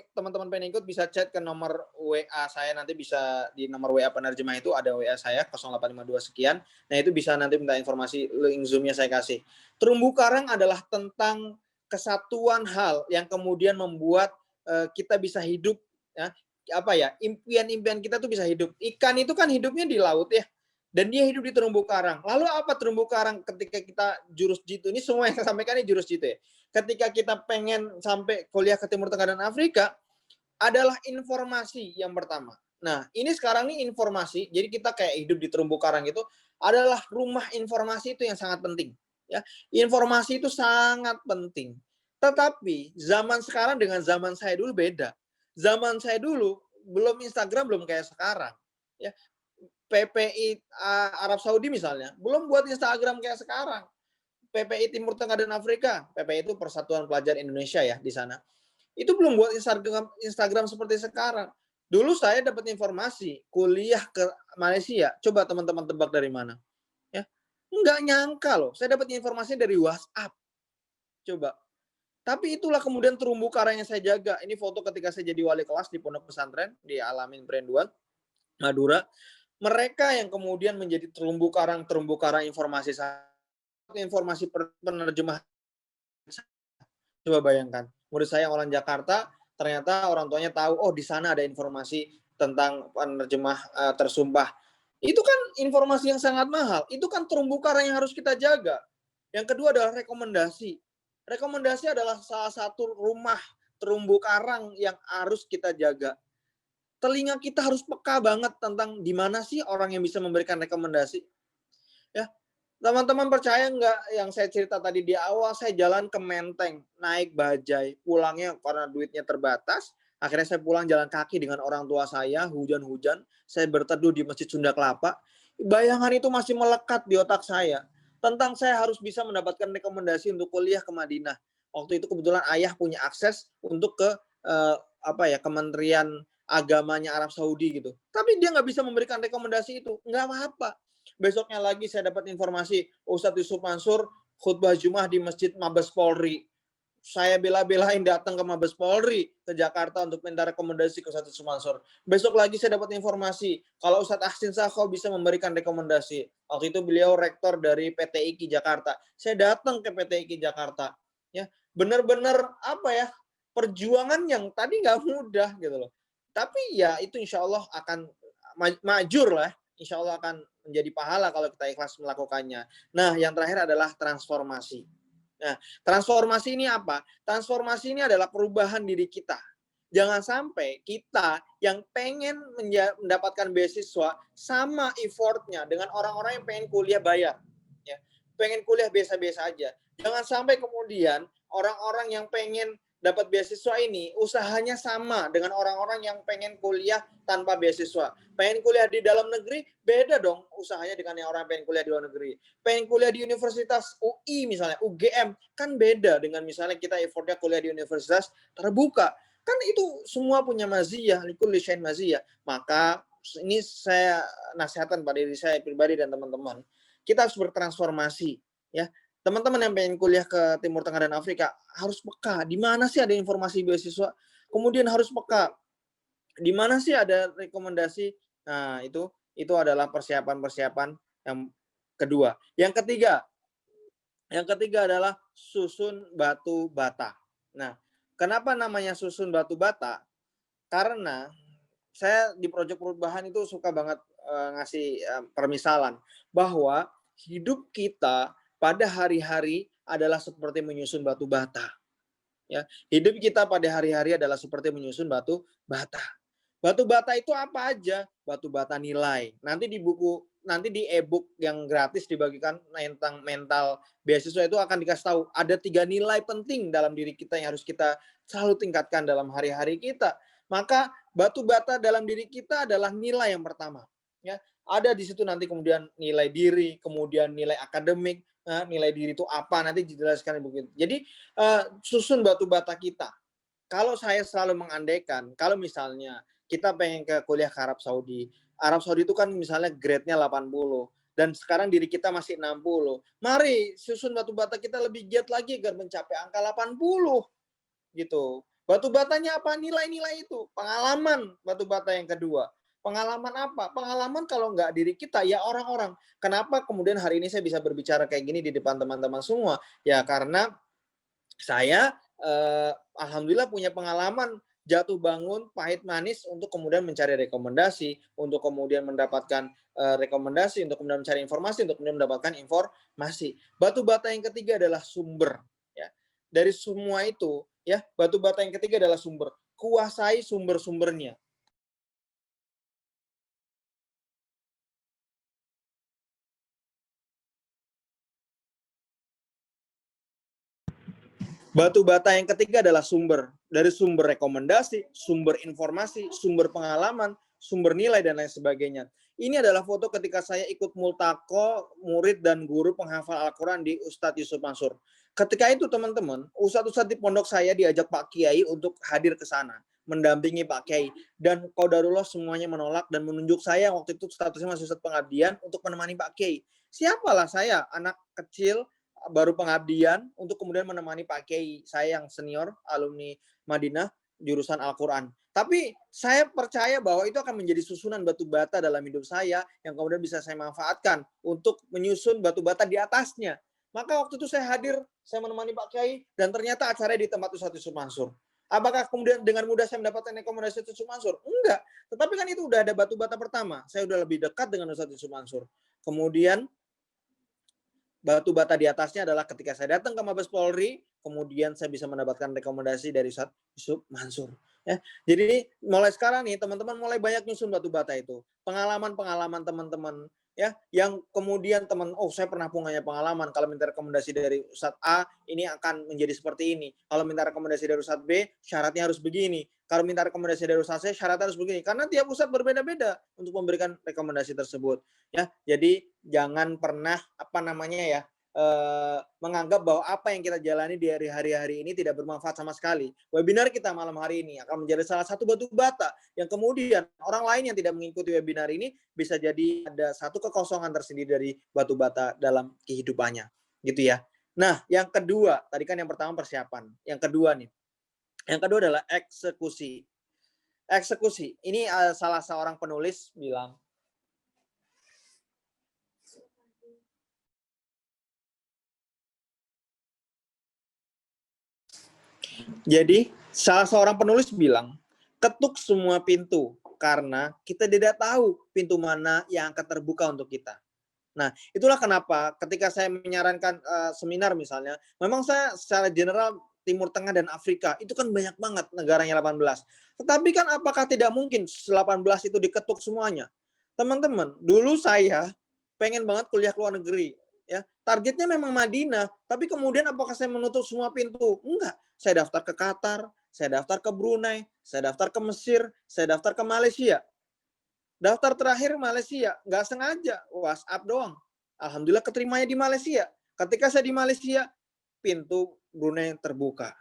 [SPEAKER 3] teman-teman pengen ikut bisa chat ke nomor WA saya, nanti bisa di nomor WA penerjemah itu ada WA saya 0852 sekian. Nah, itu bisa nanti minta informasi, link Zoom-nya saya kasih. Terumbu karang adalah tentang kesatuan hal yang kemudian membuat kita bisa hidup, ya, apa ya, impian-impian kita tuh bisa hidup. Ikan itu kan hidupnya di laut ya, dan dia hidup di terumbu karang. Lalu apa terumbu karang ketika kita jurus jitu? Ini semua yang saya sampaikan ini jurus jitu ya. Ketika kita pengen sampai kuliah ke Timur Tengah dan Afrika, adalah informasi yang pertama. Nah, ini sekarang nih informasi, jadi kita kayak hidup di terumbu karang itu, adalah rumah informasi itu yang sangat penting. Ya, informasi itu sangat penting. Tetapi zaman sekarang dengan zaman saya dulu beda. Zaman saya dulu belum Instagram, belum kayak sekarang. Ya, PPI Arab Saudi misalnya belum buat Instagram kayak sekarang. PPI Timur Tengah dan Afrika, PPI itu Persatuan Pelajar Indonesia ya di sana. Itu belum buat Instagram seperti sekarang. Dulu saya dapat informasi kuliah ke Malaysia. Coba teman-teman tebak dari mana? Ya, nggak nyangka loh. Saya dapat informasi dari WhatsApp. Coba. Tapi itulah kemudian terumbu karang yang saya jaga. Ini foto ketika saya jadi wali kelas di pondok pesantren di Alamin Perenduan, Madura. Mereka yang kemudian menjadi terumbu karang informasi saya. Informasi penerjemah. Coba bayangkan, murid saya yang orang Jakarta, ternyata orang tuanya tahu, oh di sana ada informasi tentang penerjemah tersumpah. Itu kan informasi yang sangat mahal. Itu kan terumbu karang yang harus kita jaga. Yang kedua adalah rekomendasi. Rekomendasi adalah salah satu rumah terumbu karang yang harus kita jaga. Telinga kita harus peka banget tentang di mana sih orang yang bisa memberikan rekomendasi. Ya, teman-teman percaya nggak yang saya cerita tadi di awal, saya jalan ke Menteng, naik bajai, pulangnya karena duitnya terbatas, akhirnya saya pulang jalan kaki dengan orang tua saya, hujan-hujan, saya berteduh di Masjid Sunda Kelapa, bayangan itu masih melekat di otak saya, tentang saya harus bisa mendapatkan rekomendasi untuk kuliah ke Madinah. Waktu itu kebetulan ayah punya akses untuk ke Kementerian Agamanya Arab Saudi gitu. Tapi dia nggak bisa memberikan rekomendasi itu, nggak apa-apa. Besoknya lagi saya dapat informasi Ustadz Yusuf Mansur khutbah Jumat di Masjid Mabes Polri. Saya bela-belain datang ke Mabes Polri ke Jakarta untuk minta rekomendasi ke Ustadz Yusuf Mansur. Besok lagi saya dapat informasi kalau Ustadz Ahsin Sakho bisa memberikan rekomendasi. Waktu itu beliau rektor dari PT IKI Jakarta. Saya datang ke PT IKI Jakarta. Ya, benar-benar perjuangan yang tadi nggak mudah gitu loh. Tapi ya itu insya Allah akan majur lah. Insya Allah akan menjadi pahala kalau kita ikhlas melakukannya. Nah, yang terakhir adalah transformasi. Nah, transformasi ini apa? Transformasi ini adalah perubahan diri kita. Jangan sampai kita yang pengen mendapatkan beasiswa sama effortnya dengan orang-orang yang pengen kuliah bayar. Ya, pengen kuliah biasa-biasa aja. Jangan sampai kemudian orang-orang yang pengen dapat beasiswa ini usahanya sama dengan orang-orang yang pengen kuliah tanpa beasiswa. Pengen kuliah di dalam negeri beda dong usahanya dengan yang orang pengen kuliah di luar negeri. Pengen kuliah di Universitas UI misalnya, UGM kan beda dengan misalnya kita effortnya kuliah di universitas terbuka. Kan itu semua punya maziyah, likulli syai'in maziyah. Maka ini saya nasihatkan pada diri saya pribadi dan teman-teman. Kita harus bertransformasi ya. Teman-teman yang pengen kuliah ke Timur Tengah dan Afrika harus peka. Di mana sih ada informasi beasiswa? Kemudian harus peka. Di mana sih ada rekomendasi? Nah, itu adalah persiapan-persiapan yang kedua. Yang ketiga adalah susun batu bata. Nah, kenapa namanya susun batu bata? Karena saya di proyek perubahan itu suka banget ngasih permisalan bahwa hidup kita pada hari-hari adalah seperti menyusun batu bata. Ya, hidup kita pada hari-hari adalah seperti menyusun batu bata. Batu bata itu apa aja? Batu bata nilai. Nanti di buku, nanti di e-book yang gratis dibagikan tentang mental beasiswa itu akan dikasih tahu ada 3 nilai penting dalam diri kita yang harus kita selalu tingkatkan dalam hari-hari kita. Maka batu bata dalam diri kita adalah nilai yang pertama. Ya, ada di situ nanti kemudian nilai diri, kemudian nilai akademik, nilai diri itu apa nanti dijelaskan begitu. Jadi susun batu bata kita. Kalau saya selalu mengandaikan, kalau misalnya kita pengen ke kuliah ke Arab Saudi itu kan misalnya grade-nya 80 dan sekarang diri kita masih 60. Mari susun batu bata kita lebih giat lagi agar mencapai angka 80 gitu. Batu batanya apa? Nilai-nilai itu. Pengalaman batu bata yang kedua. Pengalaman apa? Pengalaman kalau nggak diri kita, ya orang-orang. Kenapa kemudian hari ini saya bisa berbicara kayak gini di depan teman-teman semua? Ya karena saya alhamdulillah punya pengalaman jatuh bangun, pahit manis untuk kemudian mencari rekomendasi, untuk kemudian mendapatkan rekomendasi, untuk kemudian mencari informasi, untuk kemudian mendapatkan informasi. Batu bata yang ketiga adalah sumber. Ya. Dari semua itu, ya batu bata yang ketiga adalah sumber. Kuasai sumber-sumbernya. Batu bata yang ketiga adalah sumber. Dari sumber rekomendasi, sumber informasi, sumber pengalaman, sumber nilai, dan lain sebagainya. Ini adalah foto ketika saya ikut multako murid dan guru penghafal Al-Quran di Ustadz Yusuf Mansur. Ketika itu teman-teman, ustadz-ustadz di pondok saya diajak Pak Kiai untuk hadir ke sana, mendampingi Pak Kiai. Dan qadarullah semuanya menolak dan menunjuk saya, waktu itu statusnya masih ustadz pengabdian, untuk menemani Pak Kiai. Siapalah saya, anak kecil, baru pengabdian untuk kemudian menemani Pak Kiai, saya yang senior alumni Madinah jurusan Al-Quran. Tapi saya percaya bahwa itu akan menjadi susunan batu bata dalam hidup saya yang kemudian bisa saya manfaatkan untuk menyusun batu bata di atasnya. Maka waktu itu saya hadir, saya menemani Pak Kiai, dan ternyata acaranya di tempat Ustadz Yusuf Mansur. Apakah kemudian dengan mudah saya mendapatkan rekomendasi Ustadz Yusuf Mansur? Enggak. Tetapi kan itu udah ada batu bata pertama. Saya udah lebih dekat dengan Ustadz Yusuf Mansur. Kemudian batu bata di atasnya adalah ketika saya datang ke Mabes Polri, kemudian saya bisa mendapatkan rekomendasi dari Ustadz Yusuf Mansur. Ya, jadi mulai sekarang nih teman-teman mulai banyak nyusun batu bata itu. Pengalaman-pengalaman teman-teman ya, yang kemudian saya pernah punya pengalaman kalau minta rekomendasi dari Ustadz A ini akan menjadi seperti ini. Kalau minta rekomendasi dari Ustadz B syaratnya harus begini. Kalau minta rekomendasi dari Ustadz C syaratnya harus begini. Karena tiap ustadz berbeda-beda untuk memberikan rekomendasi tersebut. Ya, jadi jangan pernah menganggap bahwa apa yang kita jalani di hari-hari ini tidak bermanfaat sama sekali. Webinar kita malam hari ini akan menjadi salah satu batu bata yang kemudian orang lain yang tidak mengikuti webinar ini bisa jadi ada satu kekosongan tersendiri dari batu bata dalam kehidupannya. Gitu ya. Nah, yang kedua, tadi kan yang pertama persiapan. Yang kedua nih. Yang kedua adalah eksekusi. Eksekusi. Ini salah seorang penulis bilang, jadi, salah seorang penulis bilang, ketuk semua pintu, karena kita tidak tahu pintu mana yang akan terbuka untuk kita. Nah, itulah kenapa ketika saya menyarankan seminar misalnya, memang saya secara general Timur Tengah dan Afrika, itu kan banyak banget negaranya 18. Tetapi kan apakah tidak mungkin 18 itu diketuk semuanya? Teman-teman, dulu saya pengen banget kuliah ke luar negeri. Ya, targetnya memang Madinah, tapi kemudian apakah saya menutup semua pintu? Enggak. Saya daftar ke Qatar, saya daftar ke Brunei, saya daftar ke Mesir, saya daftar ke Malaysia. Daftar terakhir Malaysia, nggak sengaja, WhatsApp doang. Alhamdulillah keterimanya di Malaysia. Ketika saya di Malaysia, pintu Brunei terbuka,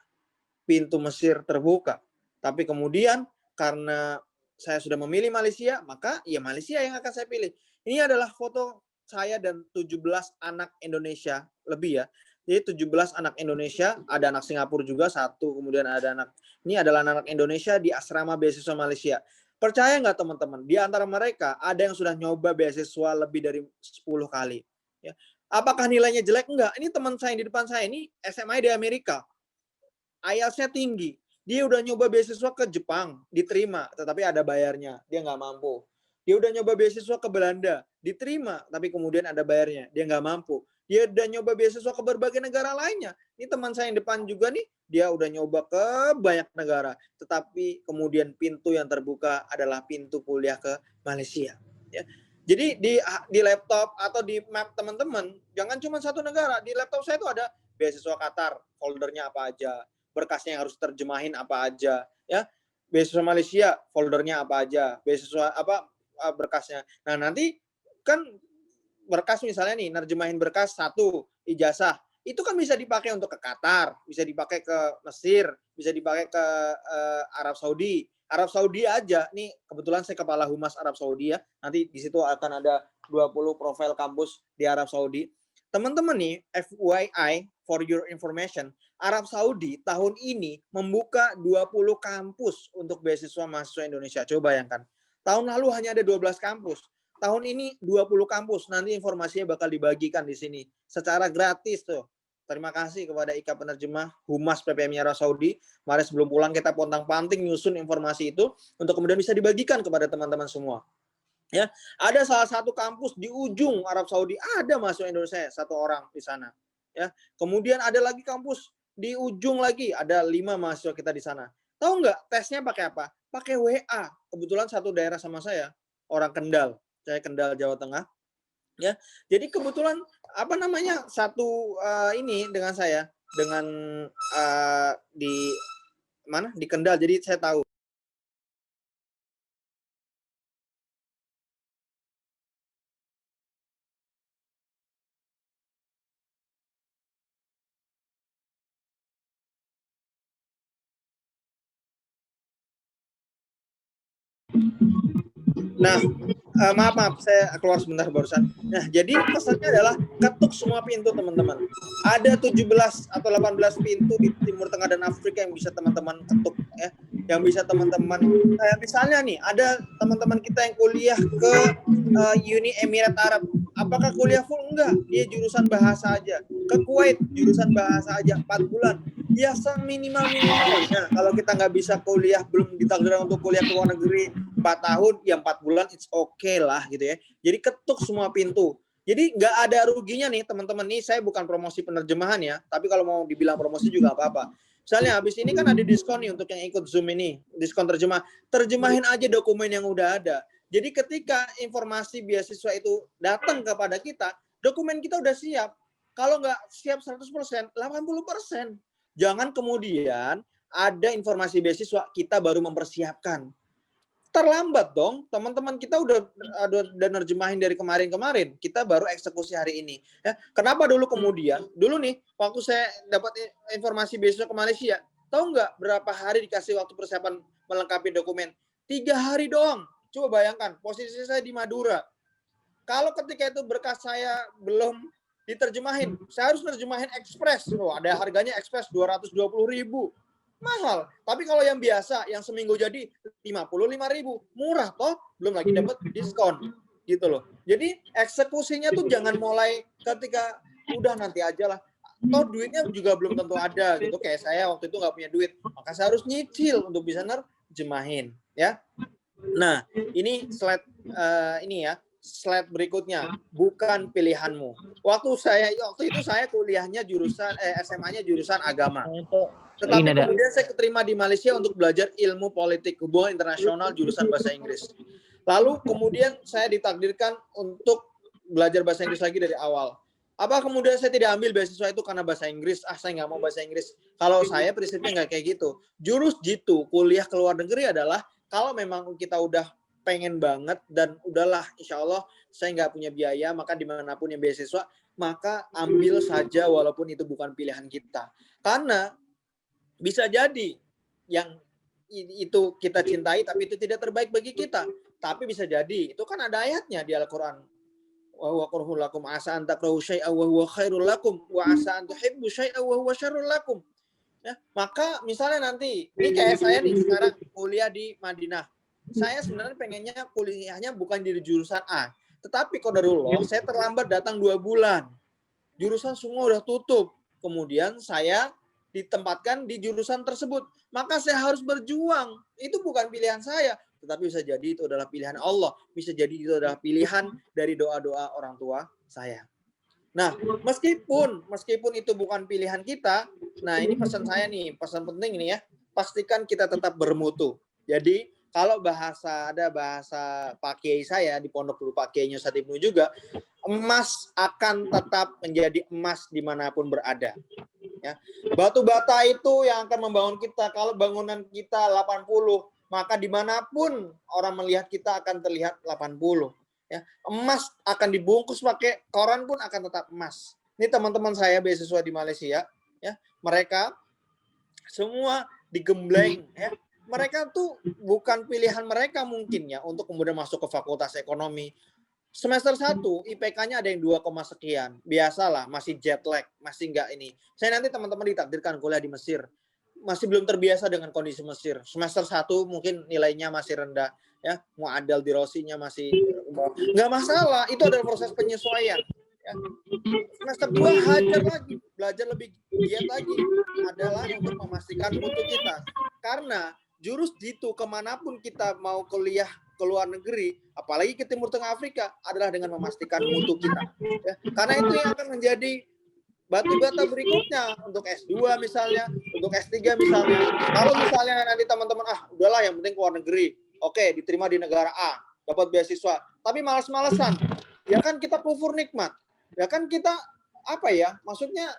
[SPEAKER 3] pintu Mesir terbuka. Tapi kemudian karena saya sudah memilih Malaysia, maka ya Malaysia yang akan saya pilih. Ini adalah foto saya dan 17 anak Indonesia lebih ya. Jadi 17 anak Indonesia, ada anak Singapura juga satu, kemudian ada ini adalah anak Indonesia di asrama beasiswa Malaysia. Percaya nggak teman-teman, di antara mereka ada yang sudah nyoba beasiswa lebih dari 10 kali. Ya. Apakah nilainya jelek? Enggak. Ini teman saya yang di depan saya, ini SMA di Amerika. IELTS-nya tinggi. Dia udah nyoba beasiswa ke Jepang, diterima, tetapi ada bayarnya, dia nggak mampu. Dia udah nyoba beasiswa ke Belanda, diterima, tapi kemudian ada bayarnya, dia nggak mampu. Dia udah nyoba beasiswa ke berbagai negara lainnya. Ini teman saya yang depan juga nih, dia udah nyoba ke banyak negara, tetapi kemudian pintu yang terbuka adalah pintu kuliah ke Malaysia. Ya. Jadi di laptop atau di map teman-teman, jangan cuma satu negara. Di laptop saya itu ada beasiswa Qatar, foldernya apa aja, berkasnya yang harus terjemahin apa aja, ya. Beasiswa Malaysia, foldernya apa aja, beasiswa apa berkasnya. Nah, nanti kan berkas misalnya nih, nerjemahin berkas 1, ijazah. Itu kan bisa dipakai untuk ke Qatar, bisa dipakai ke Mesir, bisa dipakai ke Arab Saudi. Arab Saudi aja, nih kebetulan saya kepala Humas Arab Saudi ya, nanti di situ akan ada 20 profil kampus di Arab Saudi. Teman-teman nih, FYI, for your information, Arab Saudi tahun ini membuka 20 kampus untuk beasiswa mahasiswa Indonesia. Coba bayangkan, tahun lalu hanya ada 12 kampus. Tahun ini 20 kampus, nanti informasinya bakal dibagikan di sini secara gratis tuh. Terima kasih kepada IKA Penerjemah Humas PPMI Arab Saudi. Mari sebelum pulang kita pontang-panting nyusun informasi itu untuk kemudian bisa dibagikan kepada teman-teman semua. Ya, ada salah satu kampus di ujung Arab Saudi, ada mahasiswa Indonesia 1 orang di sana. Ya, kemudian ada lagi kampus di ujung lagi, ada 5 mahasiswa kita di sana. Tahu nggak tesnya pakai apa? Pakai WA. Kebetulan satu daerah sama saya, orang Kendal. Saya Kendal, Jawa Tengah. Ya, jadi kebetulan satu ini dengan saya dengan di mana di Kendal, jadi saya tahu. Nah, maaf, saya keluar sebentar barusan. Nah, jadi pesannya adalah ketuk semua pintu, teman-teman. Ada 17 atau 18 pintu di Timur Tengah dan Afrika yang bisa teman-teman ketuk, ya. Yang bisa teman-teman, misalnya nih, ada teman-teman kita yang kuliah ke Uni Emirat Arab. Apakah kuliah full? Enggak, dia jurusan bahasa aja. Ke Kuwait, jurusan bahasa aja, 4 bulan. Ya, minimal-minimalnya. Kalau kita nggak bisa kuliah, belum ditakdirkan untuk kuliah ke luar negeri 4 tahun, ya 4 bulan, it's okay lah gitu ya. Jadi ketuk semua pintu. Jadi nggak ada ruginya nih teman-teman. Nih saya bukan promosi penerjemahan ya, tapi kalau mau dibilang promosi juga apa-apa. Misalnya habis ini kan ada diskon nih untuk yang ikut Zoom ini, diskon terjemah. Terjemahin aja dokumen yang udah ada. Jadi ketika informasi beasiswa itu datang kepada kita, dokumen kita udah siap. Kalau nggak siap 100%, 80%. Jangan kemudian ada informasi beasiswa, kita baru mempersiapkan. Terlambat dong, teman-teman kita udah nerjemahin dari kemarin-kemarin, kita baru eksekusi hari ini. Ya, kenapa dulu kemudian? Dulu nih, waktu saya dapat informasi beasiswa ke Malaysia, tahu nggak berapa hari dikasih waktu persiapan melengkapi dokumen? 3 hari doang. Coba bayangkan, posisi saya di Madura. Kalau ketika itu berkas saya belum diterjemahin, saya harus nerjemahin ekspres. Ada harganya ekspres 220.000. Mahal. Tapi kalau yang biasa, yang seminggu jadi 55.000, murah toh, belum lagi dapat diskon, gitu loh. Jadi eksekusinya tuh jangan mulai ketika udah nanti aja lah. Toh duitnya juga belum tentu ada, gitu. Kayak saya waktu itu nggak punya duit, maka saya harus nyicil untuk bisa nerjemahin, ya. Nah, ini slide slide berikutnya, bukan pilihanmu. Waktu itu saya kuliahnya jurusan SMA-nya jurusan agama. Tetapi kemudian saya keterima di Malaysia untuk belajar ilmu politik, hubungan internasional, jurusan bahasa Inggris. Lalu kemudian saya ditakdirkan untuk belajar bahasa Inggris lagi dari awal. Apa kemudian saya tidak ambil beasiswa itu karena bahasa Inggris? Saya nggak mau bahasa Inggris. Kalau saya prinsipnya nggak kayak gitu. Jurus jitu, kuliah ke luar negeri adalah kalau memang kita udah pengen banget dan udahlah insya Allah saya nggak punya biaya, maka dimanapun yang beasiswa, maka ambil saja walaupun itu bukan pilihan kita. Karena bisa jadi yang itu kita cintai tapi itu tidak terbaik bagi kita. Tapi bisa jadi, itu kan ada ayatnya di Al-Quran. Wa huwa kurhul lakum asa an takrahu syai'an wa huwa khairul lakum wa asa an tuhibbu syai'an wa huwa syarrul lakum. Ya, maka misalnya nanti, ini kayak saya nih sekarang kuliah di Madinah. Saya sebenarnya pengennya kuliahnya bukan di jurusan A. Tetapi qadarullah, saya terlambat datang 2 bulan. Jurusan semua udah tutup. Kemudian saya ditempatkan di jurusan tersebut. Maka saya harus berjuang. Itu bukan pilihan saya, tetapi bisa jadi itu adalah pilihan Allah. Bisa jadi itu adalah pilihan dari doa-doa orang tua saya. Nah, meskipun itu bukan pilihan kita, nah ini pesan saya nih, pesan penting ini ya, pastikan kita tetap bermutu. Jadi kalau ada bahasa Pak Kiai saya di pondok dulu, Pak Kiainya Ustadz Ibnu juga, emas akan tetap menjadi emas dimanapun berada. Ya. Batu bata itu yang akan membangun kita. Kalau bangunan kita 80, maka dimanapun orang melihat kita akan terlihat 80. Ya, emas akan dibungkus pakai koran pun akan tetap emas. Ini teman-teman saya beasiswa di Malaysia, ya, mereka semua digembleng, ya. Mereka tuh bukan pilihan mereka mungkin ya untuk kemudian masuk ke fakultas ekonomi. Semester 1 IPK-nya ada yang 2, sekian. Biasalah, masih jet lag, masih enggak ini. Saya nanti teman-teman ditakdirkan kuliah di Mesir. Masih belum terbiasa dengan kondisi Mesir. Semester 1 mungkin nilainya masih rendah, ya, muadal dirosinya masih nggak masalah, itu adalah proses penyesuaian, ya. Semester 2 hajar lagi, belajar lebih giat lagi, adalah untuk memastikan mutu kita, karena jurus jitu kemanapun kita mau kuliah ke luar negeri, apalagi ke Timur Tengah Afrika, adalah dengan memastikan mutu kita, ya. Karena itu yang akan menjadi batu bata berikutnya untuk S2 misalnya, untuk S3 misalnya. Kalau misalnya nanti teman-teman, udahlah yang penting keluar negeri, oke, diterima di negara A, dapat beasiswa, tapi malas-malesan, ya kan kita kufur nikmat, ya kan kita apa ya, maksudnya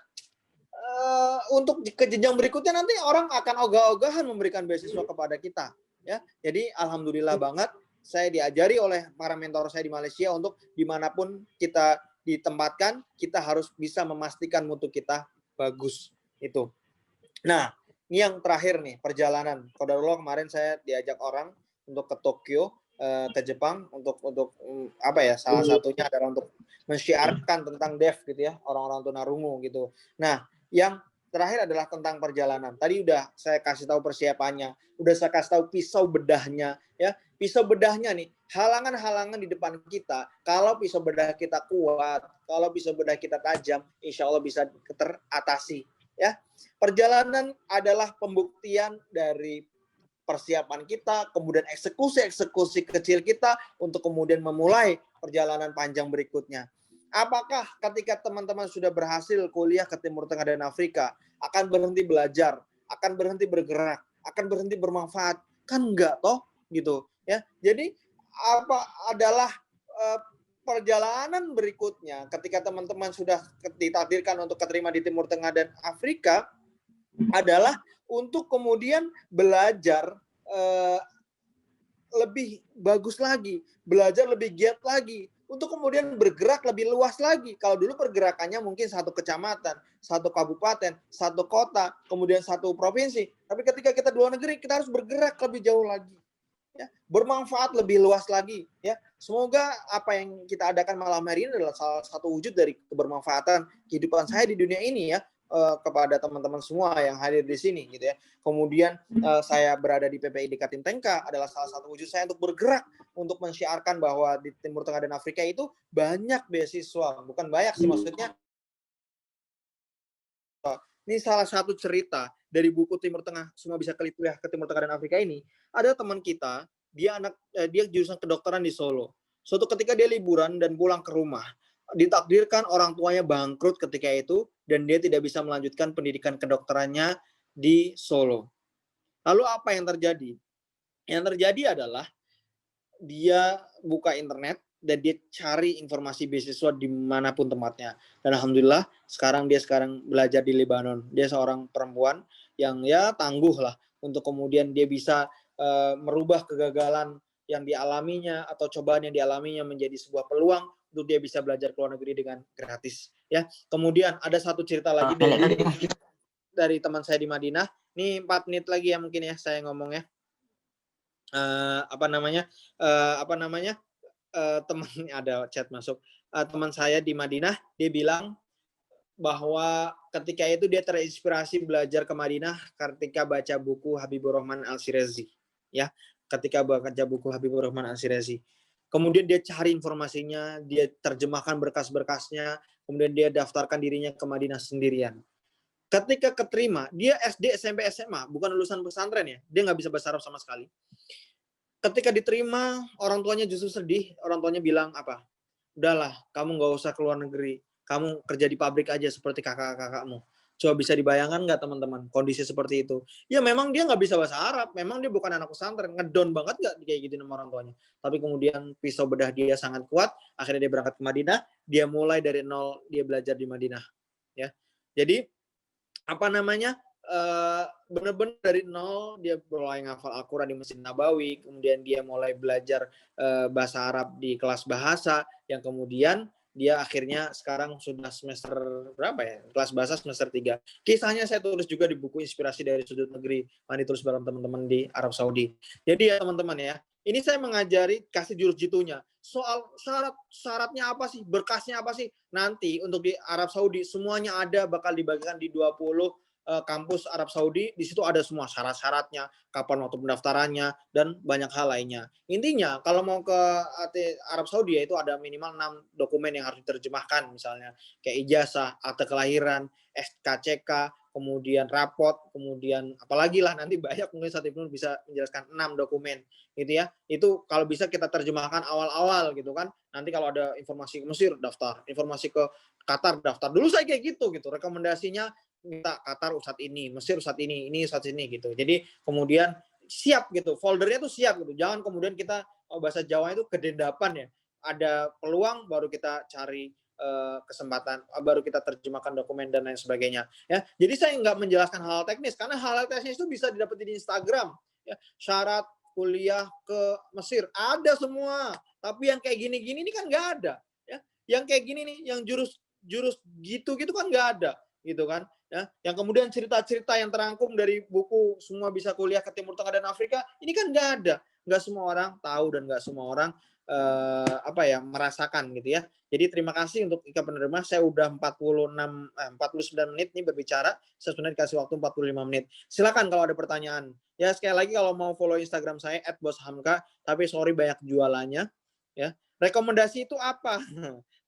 [SPEAKER 3] untuk ke jenjang berikutnya nanti orang akan ogah-ogahan memberikan beasiswa kepada kita, ya. Jadi alhamdulillah banget saya diajari oleh para mentor saya di Malaysia untuk dimanapun kita ditempatkan, kita harus bisa memastikan mutu kita bagus itu. Nah, ini yang terakhir nih, perjalanan. Qadarullah kemarin saya diajak orang untuk ke Tokyo, ke Jepang untuk apa ya? Salah satunya adalah untuk mensyiarkan tentang dev gitu ya, orang-orang tunarungu gitu. Nah, yang terakhir adalah tentang perjalanan. Tadi udah saya kasih tahu persiapannya, udah saya kasih tahu pisau bedahnya, ya. Pisau bedahnya nih, halangan-halangan di depan kita, kalau pisau bedah kita kuat, kalau pisau bedah kita tajam, insya Allah bisa teratasi. Ya, perjalanan adalah pembuktian dari persiapan kita, kemudian eksekusi kecil kita untuk kemudian memulai perjalanan panjang berikutnya. Apakah ketika teman-teman sudah berhasil kuliah ke Timur Tengah dan Afrika, akan berhenti belajar, akan berhenti bergerak, akan berhenti bermanfaat? Kan enggak toh, gitu. Ya, jadi apa adalah perjalanan berikutnya ketika teman-teman sudah ditakdirkan untuk keterima di Timur Tengah dan Afrika adalah untuk kemudian belajar lebih bagus lagi, belajar lebih giat lagi, untuk kemudian bergerak lebih luas lagi. Kalau dulu pergerakannya mungkin satu kecamatan, satu kabupaten, satu kota, kemudian satu provinsi. Tapi ketika kita di luar negeri, kita harus bergerak lebih jauh lagi. Ya, bermanfaat lebih luas lagi, ya. Semoga apa yang kita adakan malam hari ini adalah salah satu wujud dari kebermanfaatan kehidupan saya di dunia ini, ya, kepada teman-teman semua yang hadir di sini, gitu ya. Kemudian saya berada di PPI di Katim Tengka adalah salah satu wujud saya untuk bergerak untuk mensyiarkan bahwa di Timur Tengah dan Afrika itu banyak beasiswa, bukan banyak sih maksudnya. Ini salah satu cerita dari buku Timur Tengah, semua bisa kuliah ke Timur Tengah dan Afrika ini. Ada teman kita, dia jurusan kedokteran di Solo. Suatu ketika dia liburan dan pulang ke rumah, ditakdirkan orang tuanya bangkrut ketika itu dan dia tidak bisa melanjutkan pendidikan kedokterannya di Solo. Lalu apa yang terjadi? Yang terjadi adalah dia buka internet dan dia cari informasi beasiswa dimanapun tempatnya. Dan alhamdulillah sekarang belajar di Lebanon. Dia seorang perempuan yang ya tangguh lah untuk kemudian dia bisa merubah kegagalan yang dialaminya atau cobaan yang dialaminya menjadi sebuah peluang untuk dia bisa belajar ke luar negeri dengan gratis. Ya, kemudian ada satu cerita lagi dari teman saya di Madinah. Ini 4 menit lagi ya mungkin ya saya ngomong ya. Teman ada chat masuk, teman saya di Madinah, dia bilang bahwa ketika itu dia terinspirasi belajar ke Madinah ketika baca buku Habibur Rahman Al-Shirazi, ya, ketika baca buku Habibur Rahman Al-Shirazi. Kemudian dia cari informasinya, dia terjemahkan berkas-berkasnya, kemudian dia daftarkan dirinya ke Madinah sendirian. Ketika keterima, dia SD, SMP, SMA, bukan lulusan pesantren ya, dia nggak bisa bahasa Arab sama sekali. Ketika diterima, orang tuanya justru sedih, orang tuanya bilang apa? Udahlah, kamu nggak usah keluar negeri, kamu kerja di pabrik aja seperti kakak-kakakmu. Coba bisa dibayangkan nggak teman-teman, kondisi seperti itu? Ya memang dia nggak bisa bahasa Arab, memang dia bukan anak pesantren, ngedon banget nggak kayak gitu sama orang tuanya. Tapi kemudian pisau bedah dia sangat kuat, akhirnya dia berangkat ke Madinah, dia mulai dari nol, dia belajar di Madinah. Ya, jadi apa namanya, benar-benar dari nol dia mulai ngafal Al-Quran di Masjid Nabawi, kemudian dia mulai belajar bahasa Arab di kelas bahasa, yang kemudian dia akhirnya sekarang sudah semester berapa ya, kelas bahasa semester 3. Kisahnya saya tulis juga di buku Inspirasi dari Sudut Negeri, yang ditulis bareng teman-teman di Arab Saudi. Jadi ya teman-teman ya, ini saya mengajari, kasih jurus jitunya. Soal syaratnya apa sih, berkasnya apa sih, nanti untuk di Arab Saudi semuanya ada, bakal dibagikan di 20 kampus Arab Saudi. Di situ ada semua syarat-syaratnya, kapan waktu pendaftarannya, dan banyak hal lainnya. Intinya kalau mau ke Arab Saudi ya itu ada minimal 6 dokumen yang harus diterjemahkan, misalnya kayak ijazah, akte kelahiran, SKCK, kemudian rapot, kemudian apalagi lah nanti banyak, mungkin Ustaz Ibnu bisa menjelaskan 6 dokumen gitu ya. Itu kalau bisa kita terjemahkan awal-awal gitu kan. Nanti kalau ada informasi ke Mesir daftar, informasi ke Qatar daftar. Dulu saya kayak gitu. Rekomendasinya minta Qatar Ustadz ini, Mesir Ustadz ini Ustadz ini gitu. Jadi kemudian siap gitu, foldernya tuh siap gitu. Jangan kemudian kita bahasa Jawa itu kedendapan ya. Ada peluang baru kita cari kesempatan, baru kita terjemahkan dokumen dan lain sebagainya ya. Jadi saya nggak menjelaskan hal teknis karena hal teknis itu bisa didapat di Instagram ya. Syarat kuliah ke Mesir ada semua, tapi yang kayak gini-gini ini kan nggak ada ya. Yang kayak gini nih, yang jurus gitu kan nggak ada gitu kan ya. Yang kemudian cerita-cerita yang terangkum dari buku Semua Bisa Kuliah ke Timur Tengah dan Afrika ini kan nggak ada. Nggak semua orang tahu dan nggak semua orang merasakan gitu ya. Jadi terima kasih untuk Ika penerima. Saya udah 49 menit nih berbicara. Saya sebenarnya dikasih waktu 45 menit. Silakan kalau ada pertanyaan. Ya sekali lagi kalau mau follow Instagram saya @boshamka, tapi sorry banyak jualannya ya. Rekomendasi itu apa?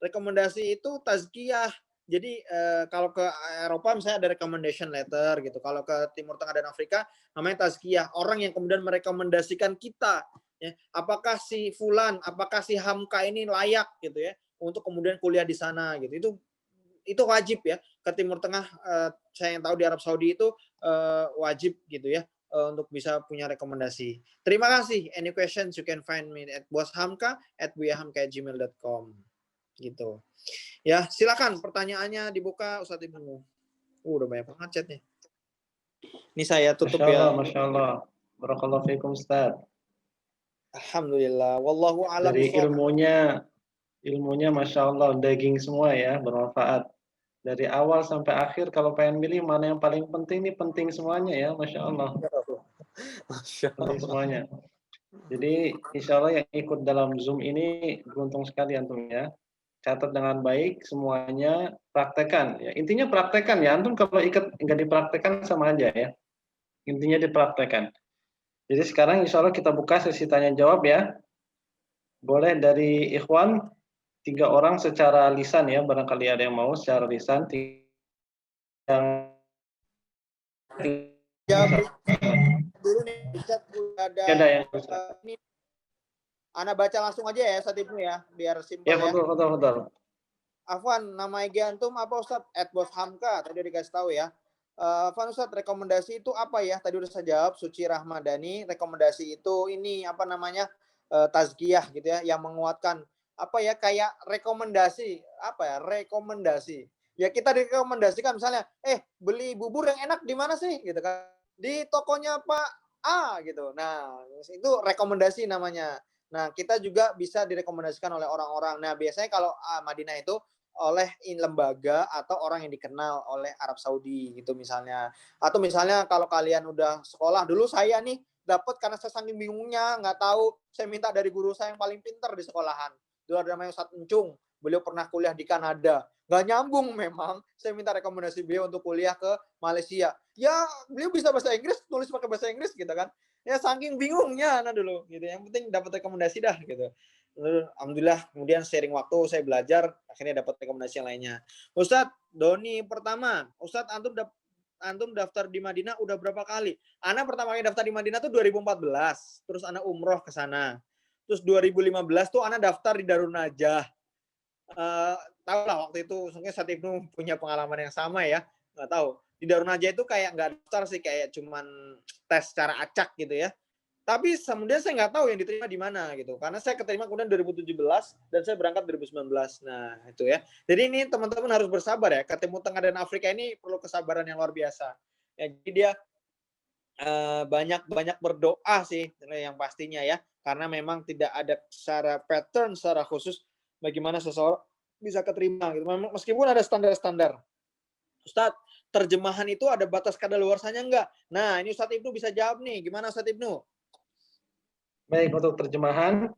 [SPEAKER 3] Rekomendasi itu tazkiyah. Jadi kalau ke Eropa misalnya ada recommendation letter gitu. Kalau ke Timur Tengah dan Afrika namanya tazkiyah. Orang yang kemudian merekomendasikan kita. Ya, apakah si Fulan, apakah si Hamka ini layak gitu ya untuk kemudian kuliah di sana gitu. Itu wajib ya. Ke Timur Tengah saya yang tahu di Arab Saudi itu wajib gitu ya untuk bisa punya rekomendasi. Terima kasih. Any questions you can find me at boshamka@buyahamka@gmail.com gitu. Ya, silakan pertanyaannya dibuka Ustadz Ibnu. Udah banyak banget chatnya. Ini saya tutup ya.
[SPEAKER 1] Masya Allah. Barakallahu fiikum Ustaz.
[SPEAKER 3] Alhamdulillah. Wallahu a'lam
[SPEAKER 1] Dari
[SPEAKER 3] bishawab.
[SPEAKER 1] ilmunya Masya Allah, daging semua ya, bermanfaat. Dari awal sampai akhir, kalau pengen milih mana yang paling penting, ini penting semuanya ya, Masya Allah.
[SPEAKER 3] Masya
[SPEAKER 1] Penting
[SPEAKER 3] Allah.
[SPEAKER 1] semuanya. Jadi, insya Allah yang ikut dalam Zoom ini beruntung sekali antum ya. Catat dengan baik semuanya, praktekan. Ya, intinya praktekan ya, antum kalau ikut nggak dipraktekan sama aja ya. Intinya dipraktekan. Jadi sekarang insya Allah kita buka sesi tanya jawab ya. Boleh dari Ikhwan, 3 orang secara lisan ya, barangkali ada yang mau secara lisan. Yang
[SPEAKER 3] Ya, dulu nih di chat udah ada
[SPEAKER 1] yang
[SPEAKER 3] ini. Ana baca langsung aja ya Ustadz Ibnu ya, biar simpel
[SPEAKER 1] ya,
[SPEAKER 3] ya.
[SPEAKER 1] betul.
[SPEAKER 3] Afwan, nama IG antum apa Ustadz? @boshamka, tadi udah dikasih tahu ya. Afwan Ustadz, rekomendasi itu apa ya? Tadi udah saya jawab, Suci Rahmadani. Rekomendasi itu ini apa namanya? Tazkiyah gitu ya, yang menguatkan apa ya, kayak rekomendasi, apa ya? Rekomendasi. Ya kita direkomendasikan misalnya, beli bubur yang enak di mana sih gitu kan? Di tokonya Pak A gitu. Nah, itu rekomendasi namanya. Nah, kita juga bisa direkomendasikan oleh orang-orang. Nah, biasanya kalau Madinah itu oleh lembaga atau orang yang dikenal oleh Arab Saudi gitu misalnya. Atau misalnya kalau kalian udah sekolah, dulu saya nih dapat karena saya saking bingungnya, nggak tahu, saya minta dari guru saya yang paling pintar di sekolahan. Dulu ada namanya Ustadz Encung, beliau pernah kuliah di Kanada. Nggak nyambung memang, saya minta rekomendasi beliau untuk kuliah ke Malaysia. Ya, beliau bisa bahasa Inggris, tulis pakai bahasa Inggris gitu kan. Ya saking bingungnya anak dulu gitu. Yang penting dapat rekomendasi dah gitu. Alhamdulillah kemudian sharing waktu saya belajar akhirnya dapat rekomendasi yang lainnya. Ustadz Doni pertama, Ustadz antum antum daftar di Madinah udah berapa kali? Ana pertama kali daftar di Madinah tuh 2014. Terus ana umroh ke sana. Terus 2015 tuh ana daftar di Darun Najah. Tahu lah waktu itu mungkin Ustaz Ibnu punya pengalaman yang sama ya. Nggak tahu. Di Darun Najah itu kayak nggak daftar sih, kayak cuman tes secara acak gitu ya. Tapi kemudian saya nggak tahu yang diterima di mana gitu. Karena saya keterima kemudian 2017 dan saya berangkat 2019. Nah, itu ya. Jadi ini teman-teman harus bersabar ya. Ke Timur Tengah dan Afrika ini perlu kesabaran yang luar biasa. Ya, jadi dia banyak-banyak berdoa sih yang pastinya ya. Karena memang tidak ada secara pattern, secara khusus bagaimana seseorang bisa keterima gitu. Meskipun ada standar-standar. Ustadz, terjemahan itu ada batas kadaluarsanya enggak? Nah, ini Ustadz Ibnu bisa jawab nih. Gimana Ustadz Ibnu?
[SPEAKER 1] Baik, untuk terjemahan,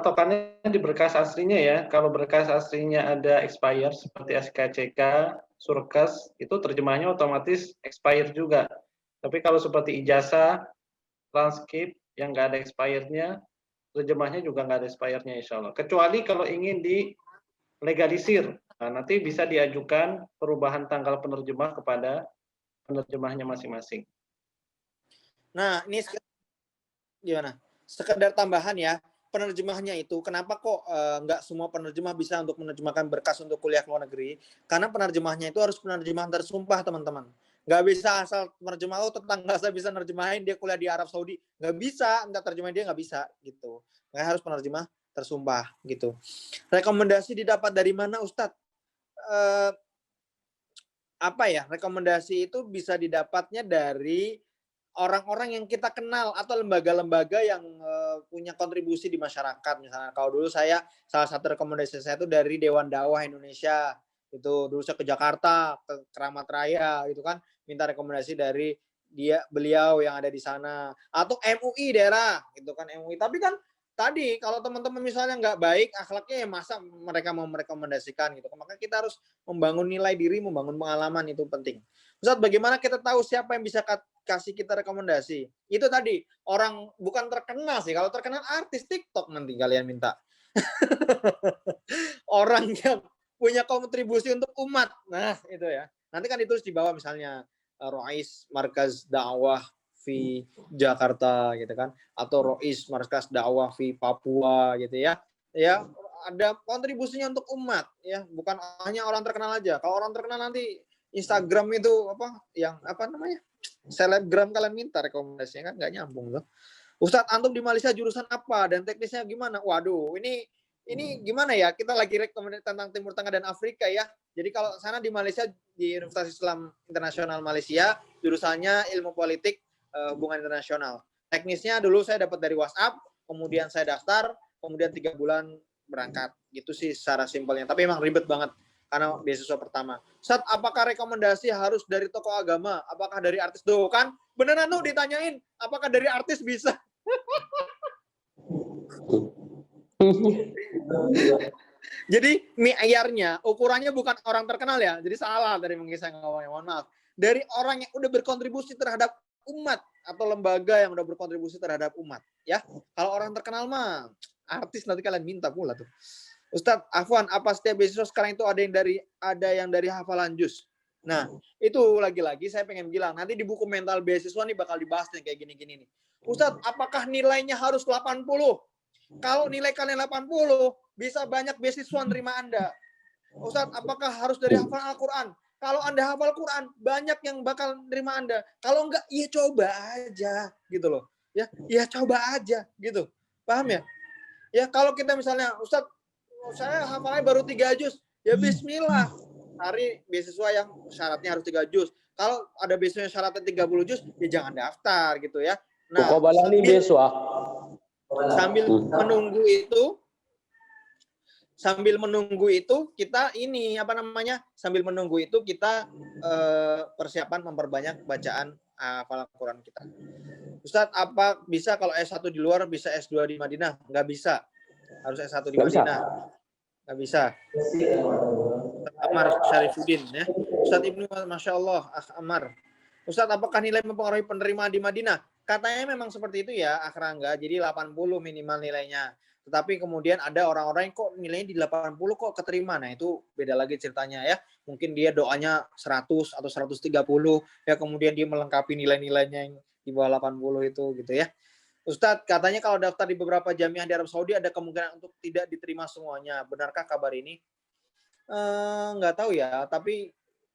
[SPEAKER 1] patokannya di berkas aslinya ya. Kalau berkas aslinya ada expire seperti SKCK, Surkes, itu terjemahannya otomatis expire juga. Tapi kalau seperti ijazah, transkrip yang nggak ada expirednya, terjemahnya juga nggak ada expirednya insya Allah. Kecuali kalau ingin dilegalisir, nah, nanti bisa diajukan perubahan tanggal penerjemah kepada penerjemahnya masing-masing.
[SPEAKER 3] Nah, ini gimana? Sekedar tambahan ya, penerjemahnya itu kenapa kok nggak semua penerjemah bisa untuk menerjemahkan berkas untuk kuliah ke luar negeri? Karena penerjemahnya itu harus penerjemahan tersumpah, teman-teman. Nggak bisa asal penerjemah, tetangga saya bisa nerjemahin, dia kuliah di Arab Saudi. Nggak bisa, minta terjemahin dia nggak bisa, gitu. Nggak harus penerjemah tersumpah, gitu. Rekomendasi didapat dari mana, Ustadz? Apa ya, rekomendasi itu bisa didapatnya dari orang-orang yang kita kenal atau lembaga-lembaga yang punya kontribusi di masyarakat. Misalnya kalau dulu saya, salah satu rekomendasi saya itu dari Dewan Dakwah Indonesia. Itu dulu saya ke Jakarta, ke Keramat Raya gitu kan, minta rekomendasi dari beliau yang ada di sana. Atau MUI daerah gitu kan, MUI. Tapi kan tadi kalau teman-teman misalnya nggak baik akhlaknya, ya masa mereka mau merekomendasikan gitu. Maka kita harus membangun nilai diri, membangun pengalaman, itu penting. Ustadz, bagaimana kita tahu siapa yang bisa kasih kita rekomendasi? Itu tadi, orang bukan terkenal sih. Kalau terkenal artis TikTok nanti kalian minta. Orang yang punya kontribusi untuk umat. Nah, itu ya. Nanti kan ditulis di bawah misalnya Rois Markaz Dakwah di Jakarta gitu kan, atau Rois Markaz Dakwah di Papua gitu ya. Ya, ada kontribusinya untuk umat ya, bukan hanya orang terkenal aja. Kalau orang terkenal nanti Instagram itu apa namanya, selebgram, kalian minta rekomendasinya kan nggak nyambung loh. Ustadz, antum di Malaysia jurusan apa dan teknisnya gimana? Waduh, ini gimana ya, kita lagi rekomendasi tentang Timur Tengah dan Afrika ya. Jadi kalau sana di Malaysia, di Universitas Islam Internasional Malaysia, jurusannya ilmu politik hubungan internasional. Teknisnya dulu saya dapat dari WhatsApp, kemudian saya daftar, kemudian 3 bulan berangkat. Gitu sih secara simpelnya. Tapi emang ribet banget karena beasiswa pertama. Ustaz, apakah rekomendasi harus dari tokoh agama? Apakah dari artis? Tuh kan, beneran tuh ditanyain, apakah dari artis bisa? Jadi mi'yarnya, ukurannya bukan orang terkenal ya. Jadi salah dari mungkin saya ngomongnya, mohon maaf. Dari orang yang udah berkontribusi terhadap umat atau lembaga yang udah berkontribusi terhadap umat, ya. Kalau orang terkenal mah artis nanti kalian minta pula tuh. Ustadz, Afwan, apa setiap beasiswa sekarang itu ada yang dari hafalan juz? Nah, itu lagi-lagi saya pengen bilang, nanti di buku mental beasiswa nih bakal dibahas nih kayak gini-gini nih. Ustadz, apakah nilainya harus 80? Kalau nilai kalian 80, bisa banyak beasiswa nerima Anda. Ustadz, apakah harus dari hafalan Al-Quran? Kalau Anda hafal Quran, banyak yang bakal nerima Anda. Kalau enggak, ya coba aja gitu loh. Ya coba aja gitu. Paham ya? Ya kalau kita misalnya, Ustadz, saya hafalnya baru 3 juz, ya bismillah. Cari beasiswa yang syaratnya harus 3 juz. Kalau ada beasiswa yang syaratnya 30 juz, ya jangan daftar gitu ya. Nah, sambil menunggu itu kita persiapan memperbanyak bacaan hafalan Quran kita. Ustadz, apa bisa kalau S1 di luar bisa S2 di Madinah? Nggak bisa. Harus S1 di Madinah. Nggak bisa. Ammar Syarifuddin ya. Ustadz Ibnu, Masya Allah, Ammar. Ustadz, apakah nilai mempengaruhi penerimaan di Madinah? Katanya memang seperti itu ya, Akhrangga. Jadi 80 minimal nilainya. Tetapi kemudian ada orang-orang yang kok nilainya di 80 kok keterima. Nah, itu beda lagi ceritanya ya. Mungkin dia doanya 100 atau 130 ya, kemudian dia melengkapi nilai-nilainya yang di bawah 80 itu gitu ya. Ustadz, katanya kalau daftar di beberapa jamiah di Arab Saudi ada kemungkinan untuk tidak diterima semuanya. Benarkah kabar ini? Nggak tahu ya, tapi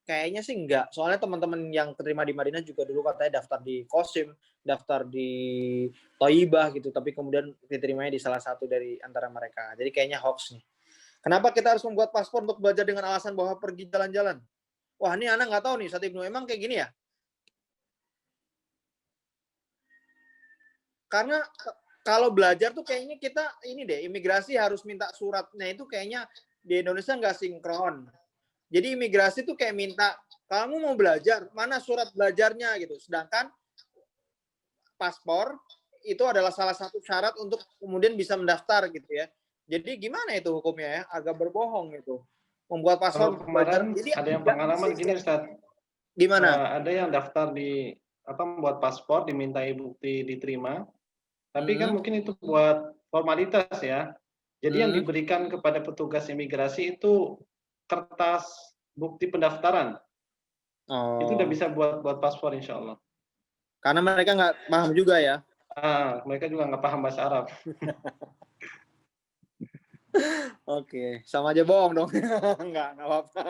[SPEAKER 3] kayaknya sih enggak. Soalnya teman-teman yang terima di Madinah juga dulu katanya daftar di Qasim, daftar di Thayyibah gitu, tapi kemudian diterimanya di salah satu dari antara mereka. Jadi kayaknya hoax nih. Kenapa kita harus membuat paspor untuk belajar dengan alasan bahwa pergi jalan-jalan? Wah, ini anak nggak tahu nih, Ustadz Ibnu. Emang kayak gini ya? Karena kalau belajar tuh kayaknya kita ini deh, imigrasi harus minta suratnya itu kayaknya di Indonesia nggak sinkron. Jadi imigrasi tuh kayak minta, kamu mau belajar, mana surat belajarnya gitu. Sedangkan paspor itu adalah salah satu syarat untuk kemudian bisa mendaftar gitu ya. Jadi gimana itu hukumnya ya? Agak berbohong itu. Membuat paspor
[SPEAKER 1] Kalau kemarin
[SPEAKER 3] jadi
[SPEAKER 1] ada yang pengalaman gini Ustaz.
[SPEAKER 3] Gimana?
[SPEAKER 1] Ada yang daftar di membuat paspor, dimintai bukti diterima. Tapi kan mungkin itu buat formalitas ya. Jadi yang diberikan kepada petugas imigrasi itu kertas bukti pendaftaran. Itu udah bisa buat paspor insya Allah.
[SPEAKER 3] Karena mereka nggak paham juga ya.
[SPEAKER 1] Mereka juga nggak paham bahasa Arab.
[SPEAKER 3] Oke, sama aja bohong dong. Nggak apa-apa.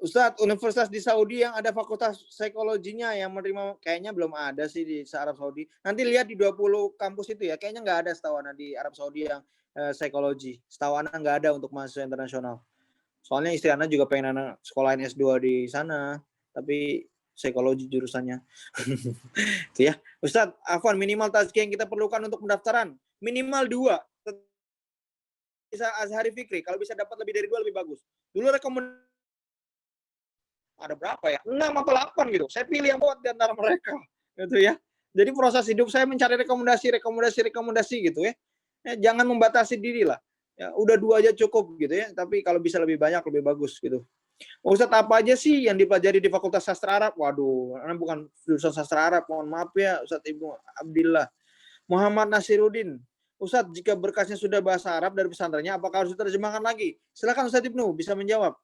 [SPEAKER 3] Ustadz, universitas di Saudi yang ada fakultas psikologinya yang menerima, kayaknya belum ada sih di Arab Saudi. Nanti lihat di 20 kampus itu ya, kayaknya nggak ada setahu Ana di Arab Saudi yang psikologi. Setahu Ana nggak ada untuk mahasiswa internasional. Soalnya istri Ana juga pengen anak sekolahin S2 di sana, tapi psikologi jurusannya. Itu ya. Ustadz, Afwan, minimal tazkiyah yang kita perlukan untuk pendaftaran. Minimal 2. Bisa Azhari Fikri, kalau bisa dapat lebih dari 2 lebih bagus. Dulu rekomendasi ada berapa ya? 6 atau 8 gitu. Saya pilih yang buat di antara mereka. Gitu ya. Jadi proses hidup saya mencari rekomendasi gitu ya. Jangan membatasi diri lah. Ya, udah 2 aja cukup gitu ya. Tapi kalau bisa lebih banyak lebih bagus gitu. Ustadz, apa aja sih yang dipelajari di Fakultas Sastra Arab? Waduh, bukan jurusan Sastra Arab. Mohon maaf ya Ustadz Ibnu Abdillah. Muhammad Nasiruddin. Ustadz, jika berkasnya sudah bahasa Arab dari pesantrennya, apakah harus diterjemahkan lagi? Silakan Ustadz Ibnu bisa menjawab.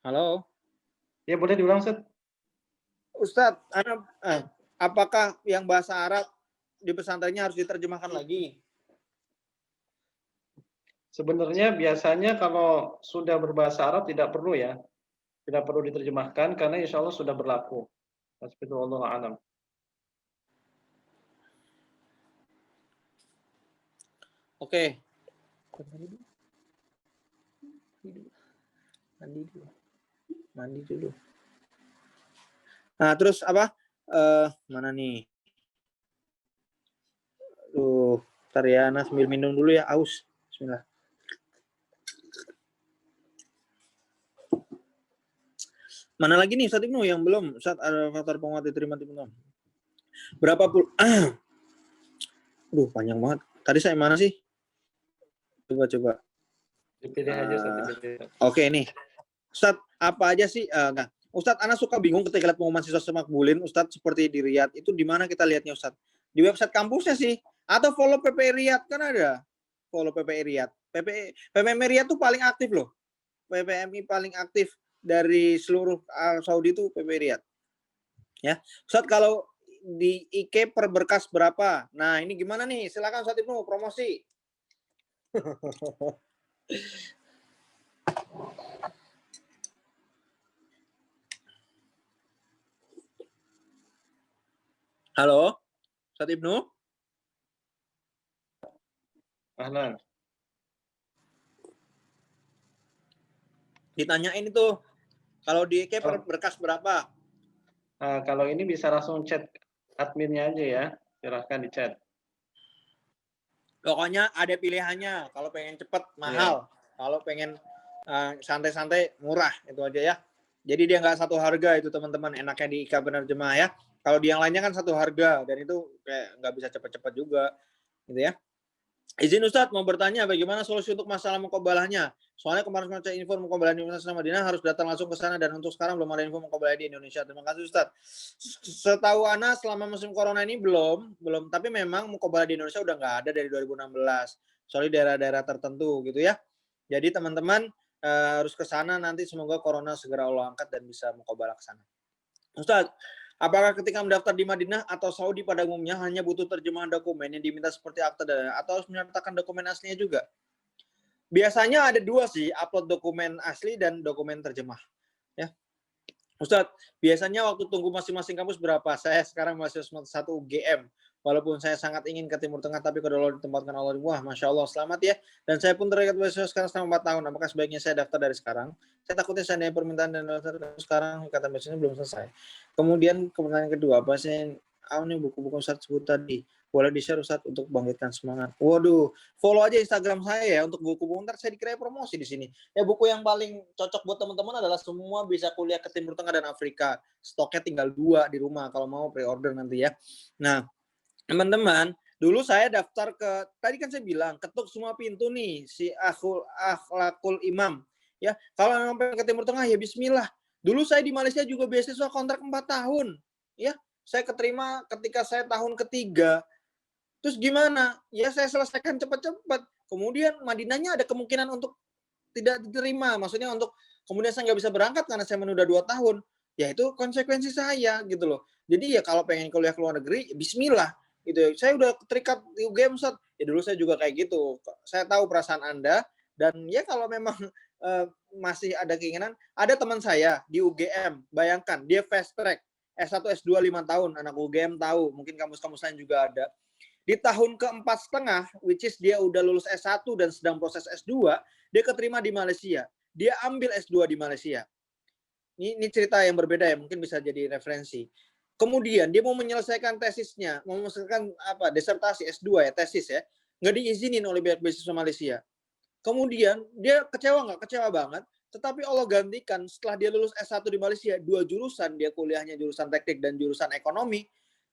[SPEAKER 3] Halo.
[SPEAKER 1] Ya boleh diulang Ustaz.
[SPEAKER 3] Ustadz, apakah yang bahasa Arab di pesantrennya harus diterjemahkan lagi?
[SPEAKER 1] Sebenarnya biasanya kalau sudah berbahasa Arab tidak perlu ya. Tidak perlu diterjemahkan karena insya Allah sudah berlaku. Wallahu a'lam.
[SPEAKER 3] Oke. Mandi dulu. Nah, terus apa? Mana nih? Bentar ya, Ana sambil minum dulu ya, aus. Bismillah. Mana lagi nih Ustadz Ibnu yang belum? Ustadz, ada faktor penguat diterima teman-teman. Berapa panjang banget. Tadi saya mana sih? Coba.
[SPEAKER 1] Dipilih aja Ustaz.
[SPEAKER 3] Oke nih. Ustadz, apa aja sih? Ustadz, Ana suka bingung ketika lihat pengumuman siswa semakbulin, Ustadz, seperti di Riyadh. Itu di mana kita lihatnya, Ustadz? Di website kampusnya sih. Atau follow PPI Riyadh, kan ada. Follow PPI Riyadh. PPMI Riyadh tuh paling aktif loh. PPMI paling aktif dari seluruh Saudi itu PPI Riyadh. Ya. Ustadz, kalau di IK per berkas berapa? Nah, ini gimana nih? Silakan Ustadz Ibnu, promosi. Halo, Ustadz Ibnu?
[SPEAKER 1] Ahlan.
[SPEAKER 3] Ditanyain itu, kalau di IK per berkas berapa?
[SPEAKER 1] Kalau ini bisa langsung chat adminnya aja ya. Silahkan di chat.
[SPEAKER 3] Pokoknya ada pilihannya. Kalau pengen cepet, mahal. Kalau pengen santai-santai, murah. Itu aja ya. Jadi dia nggak satu harga itu teman-teman. Enaknya di IK Penerjemah ya. Kalau di yang lainnya kan satu harga. Dan itu kayak nggak bisa cepet-cepet juga. Gitu ya. Izin Ustadz, mau bertanya bagaimana solusi untuk masalah muqabalahnya? Soalnya kemarin saya info muqabalah di Universitas Madinah harus datang langsung ke sana dan untuk sekarang belum ada info muqabalah di Indonesia. Terima kasih Ustadz. Setahu Ana selama musim corona ini belum, tapi memang muqabalah di Indonesia udah nggak ada dari 2016. Soalnya daerah-daerah tertentu gitu ya. Jadi teman-teman harus ke sana nanti semoga corona segera Allah angkat dan bisa muqabalah ke sana. Ustadz, apakah ketika mendaftar di Madinah atau Saudi pada umumnya hanya butuh terjemahan dokumen yang diminta seperti akta dan atau harus menyertakan dokumen aslinya juga? Biasanya ada dua sih, upload dokumen asli dan dokumen terjemah. Ya, Ustadz, biasanya waktu tunggu masing-masing kampus berapa? Saya sekarang masih semester 1 UGM. Walaupun saya sangat ingin ke Timur Tengah, tapi kalau Allah ditempatkan Allah, wah, Masya Allah, selamat ya. Dan saya pun terikat beasiswa sekarang selama 4 tahun. Apakah sebaiknya saya daftar dari sekarang? Saya takutnya seandainya permintaan dan daftar sekarang, kata beasiswanya belum selesai. Kemudian pertanyaan kedua, apa sih ini buku-buku Ustadz sebut tadi? Boleh di-share Ustadz untuk bangkitkan semangat. Waduh, follow aja Instagram saya ya untuk buku-buku. Ntar saya dikira promosi di sini. Ya buku yang paling cocok buat teman-teman adalah semua bisa kuliah ke Timur Tengah dan Afrika. Stoknya tinggal 2 di rumah kalau mau pre-order nanti ya. Nah, teman-teman, dulu saya daftar ke, tadi kan saya bilang, ketuk semua pintu nih, si akhlakul imam. Ya, kalau memang pengen ke Timur Tengah ya bismillah. Dulu saya di Malaysia juga beasiswa kontrak 4 tahun. Ya, saya keterima ketika saya tahun ketiga. Terus gimana? Ya saya selesaikan cepat-cepat. Kemudian Madinahnya ada kemungkinan untuk tidak diterima. Maksudnya untuk kemudian saya nggak bisa berangkat karena saya menunda 2 tahun. Ya itu konsekuensi saya gitu loh. Jadi ya kalau pengen kuliah ke luar negeri, bismillah. Gitu. Saya udah terikat di UGM, Ustaz. Ya dulu saya juga kayak gitu. Saya tahu perasaan Anda. Dan ya kalau memang masih ada keinginan, ada teman saya di UGM. Bayangkan, dia fast track. S1, S2 5 tahun. Anak UGM tahu. Mungkin kampus-kampus lain juga ada. Di tahun ke-4,5, which is dia udah lulus S1 dan sedang proses S2, dia keterima di Malaysia. Dia ambil S2 di Malaysia. Ini cerita yang berbeda ya, mungkin bisa jadi referensi. Kemudian dia mau menyelesaikan tesisnya, mau menyelesaikan disertasi S2 ya, tesis ya, nggak diizinin oleh pihak beasiswa Malaysia. Kemudian dia kecewa nggak? Kecewa banget. Tetapi Allah gantikan setelah dia lulus S1 di Malaysia, 2 jurusan, dia kuliahnya jurusan teknik dan jurusan ekonomi,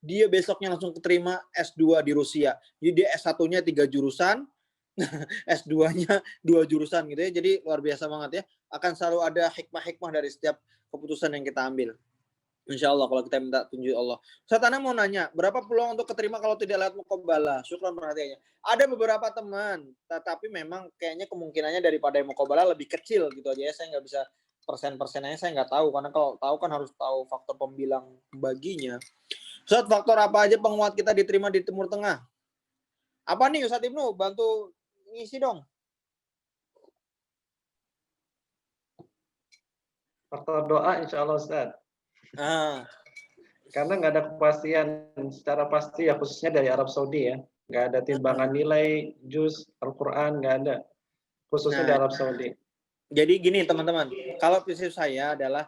[SPEAKER 3] dia besoknya langsung keterima S2 di Rusia. Jadi dia S1-nya 3 jurusan, S2-nya 2 jurusan gitu ya. Jadi luar biasa banget ya. Akan selalu ada hikmah-hikmah dari setiap keputusan yang kita ambil. Insya Allah kalau kita minta tunjuk Allah. Ustaz Ana mau nanya, berapa peluang untuk keterima kalau tidak lewat muqabalah? Syukran perhatiannya. Ada beberapa teman, tetapi memang kayaknya kemungkinannya daripada muqabalah lebih kecil gitu aja ya. Saya nggak bisa persen-persennya, saya nggak tahu. Karena kalau tahu kan harus tahu faktor pembilang baginya. Ustaz, faktor apa aja penguat kita diterima di Timur Tengah? Apa nih Ustaz Ibnu? Bantu ngisi dong.
[SPEAKER 1] Faktor doa insya Allah Ustaz. Karena nggak ada kepastian secara pasti ya, khususnya dari Arab Saudi ya. Nggak ada timbangan nilai, juz, Al-Quran, nggak ada. Khususnya di Arab Saudi.
[SPEAKER 3] Jadi gini teman-teman, kalau prinsip saya adalah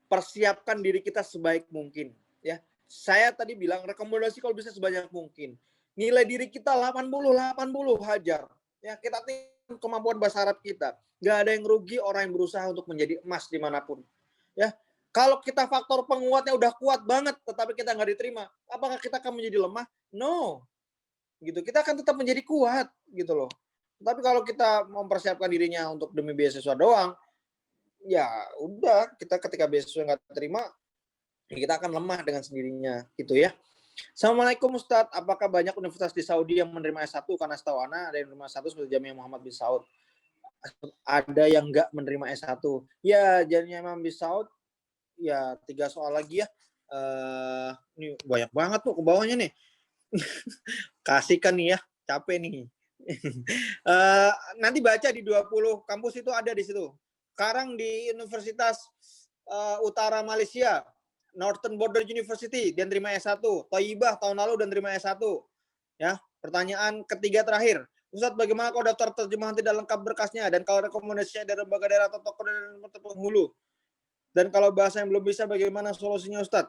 [SPEAKER 3] persiapkan diri kita sebaik mungkin. Ya, saya tadi bilang rekomendasi kalau bisa sebanyak mungkin. Nilai diri kita 80 hajar. Ya, kita tinggal kemampuan bahasa Arab kita. Nggak ada yang rugi orang yang berusaha untuk menjadi emas dimanapun. Ya, kalau kita faktor penguatnya udah kuat banget, tetapi kita nggak diterima, apakah kita akan menjadi lemah? No, gitu. Kita akan tetap menjadi kuat, gitu loh. Tapi kalau kita mempersiapkan dirinya untuk demi beasiswa doang, ya udah kita ketika beasiswa nggak terima, ya kita akan lemah dengan sendirinya, gitu ya. Assalamualaikum Ustadz, apakah banyak universitas di Saudi yang menerima S1? Karena setahu Ana ada yang menerima S1 seperti Jamiah Muhammad bin Saud. Ada yang nggak menerima S1. Ya, Jamiah Muhammad bin Saud, ya 3 soal lagi ya. Ini banyak banget tuh ke bawahnya nih. Kasihkan nih ya, capek nih. Nanti baca di 20 kampus itu ada di situ. Sekarang di Universitas Utara Malaysia, Northern Border University, dia terima S1. Thayyibah tahun lalu dan terima S1. Ya, pertanyaan ketiga terakhir. Ustadz, bagaimana kalau daftar terjemahan tidak lengkap berkasnya dan kalau rekomendasinya dari lembaga daerah atau tokoh dan penghulu? Dan kalau bahasa yang belum bisa, bagaimana solusinya Ustadz?